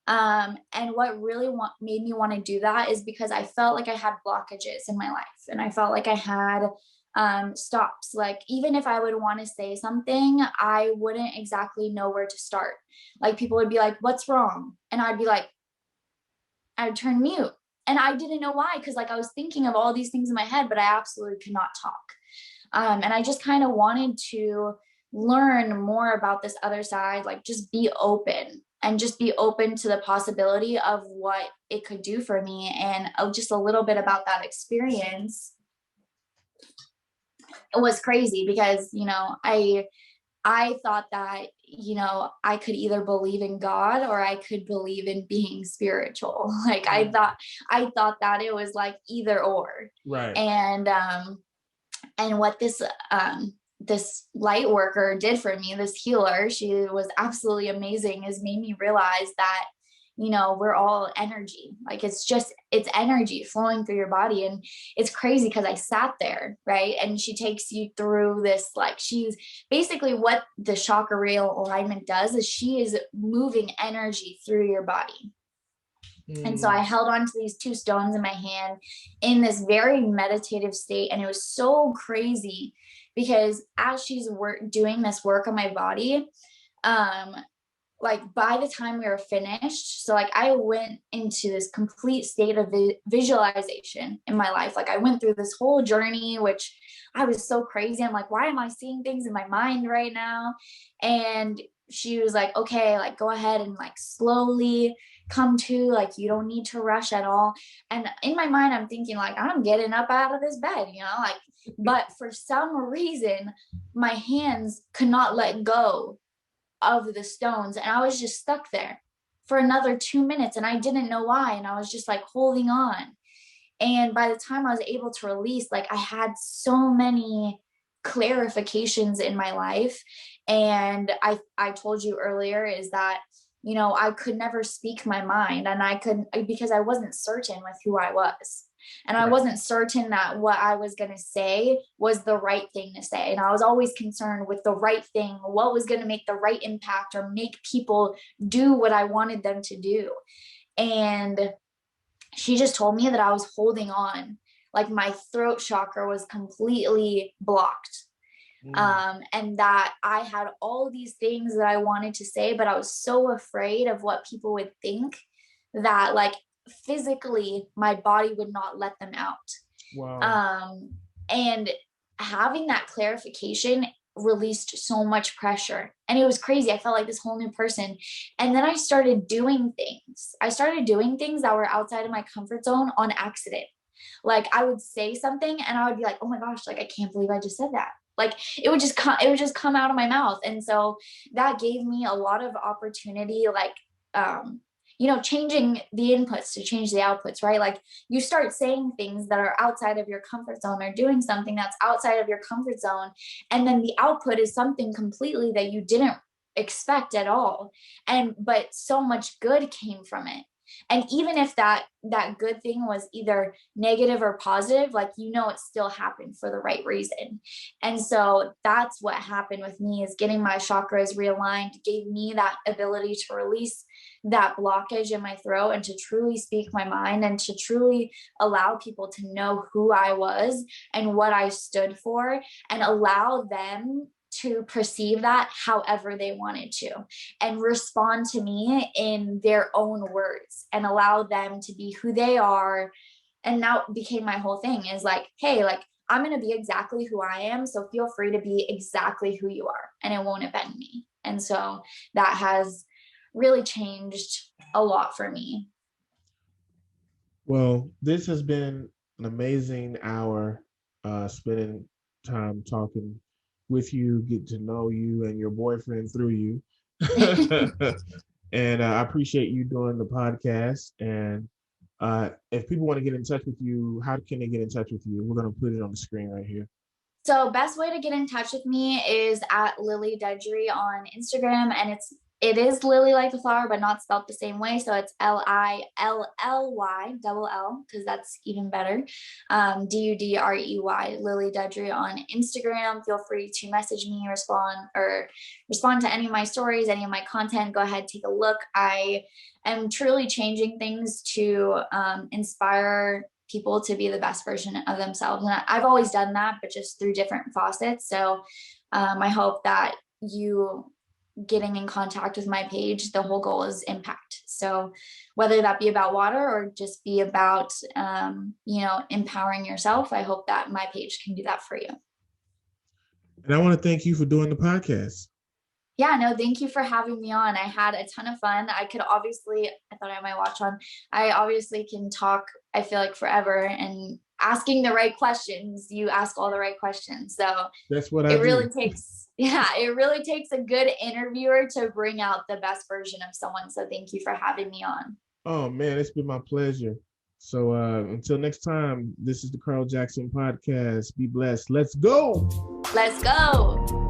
And what really made me want to do that is because I felt like I had blockages in my life, and I felt like I had stops. Like even if I would want to say something, I wouldn't exactly know where to start. Like people would be like, what's wrong? And I'd be like, I'd turn mute. And I didn't know why, because like I was thinking of all these things in my head, but I absolutely could not talk. And I just kind of wanted to learn more about this other side, like just be open to the possibility of what it could do for me. And just a little bit about that experience. It was crazy because, I thought that, I could either believe in God or I could believe in being spiritual. Like I thought that it was like either or. Right. And what this light worker did for me, this healer, she was absolutely amazing, is made me realize that, we're all energy. Like it's energy flowing through your body. And it's crazy because I sat there, right? And she takes you through this, like she's basically, what the chakra rail alignment does is she is moving energy through your body. And so I held on to these 2 stones in my hand in this very meditative state. And it was so crazy because as she's doing this work on my body, like by the time we were finished, so like I went into this complete state of visualization in my life. Like I went through this whole journey, which I was so crazy. I'm like, why am I seeing things in my mind right now? And she was like, okay, like go ahead and like slowly come to, like you don't need to rush at all. And in my mind, I'm thinking like, I'm getting up out of this bed, like, but for some reason, my hands could not let go of the stones. And I was just stuck there for another 2 minutes and I didn't know why. And I was just like holding on. And by the time I was able to release, like I had so many clarifications in my life. And I told you earlier is that, you know, I could never speak my mind, and I couldn't, because I wasn't certain with who I was. And I wasn't certain that what I was going to say was the right thing to say. And I was always concerned with the right thing, what was going to make the right impact or make people do what I wanted them to do. And she just told me that I was holding on, like my throat chakra was completely blocked. And that I had all these things that I wanted to say, but I was so afraid of what people would think that, like, physically my body would not let them out. Wow. And having that clarification released so much pressure, and it was crazy. I felt like this whole new person. And then I started doing things that were outside of my comfort zone on accident. Like, I would say something and I would be like, oh my gosh, like, I can't believe I just said that. Like, it would just come out of my mouth. And so that gave me a lot of opportunity, like, you know, changing the inputs to change the outputs, right? Like, you start saying things that are outside of your comfort zone, or doing something that's outside of your comfort zone. And then the output is something completely that you didn't expect at all. But so much good came from it. And even if that good thing was either negative or positive, like, you know, it still happened for the right reason. And so that's what happened with me, is getting my chakras realigned gave me that ability to release that blockage in my throat and to truly speak my mind, and to truly allow people to know who I was and what I stood for, and allow them to perceive that however they wanted to, and respond to me in their own words, and allow them to be who they are. And now became my whole thing, is like, hey, like, I'm going to be exactly who I am, so feel free to be exactly who you are, and it won't offend me. And so that has really changed a lot for me. Well, this has been an amazing hour, spending time talking with you, get to know you and your boyfriend through you. And I appreciate you doing the podcast. And if people want to get in touch with you, how can they get in touch with you? We're going to put it on the screen right here. So best way to get in touch with me is at Lilly Dudrey on Instagram, and it is Lily like the flower, but not spelled the same way. So it's Lilly double L, because that's even better. Dudrey, Lilly Dudrey on Instagram. Feel free to message me, respond to any of my stories, any of my content. Go ahead, take a look. I am truly changing things to inspire people to be the best version of themselves. And I've always done that, but just through different faucets. So I hope that you getting in contact with my page, the whole goal is impact. So whether that be about water or just be about, you know, empowering yourself, I hope that my page can do that for you. And I want to thank you for doing the podcast. Yeah, no, thank you for having me on. I had a ton of fun. I thought I had my watch on. I obviously can talk, I feel like, forever, and asking the right questions, you ask all the right questions. So that's what it really takes a good interviewer to bring out the best version of someone. So thank you for having me on. Oh man, it's been my pleasure. So until next time, this is the Carl Jackson Podcast. Be blessed. Let's go. Let's go.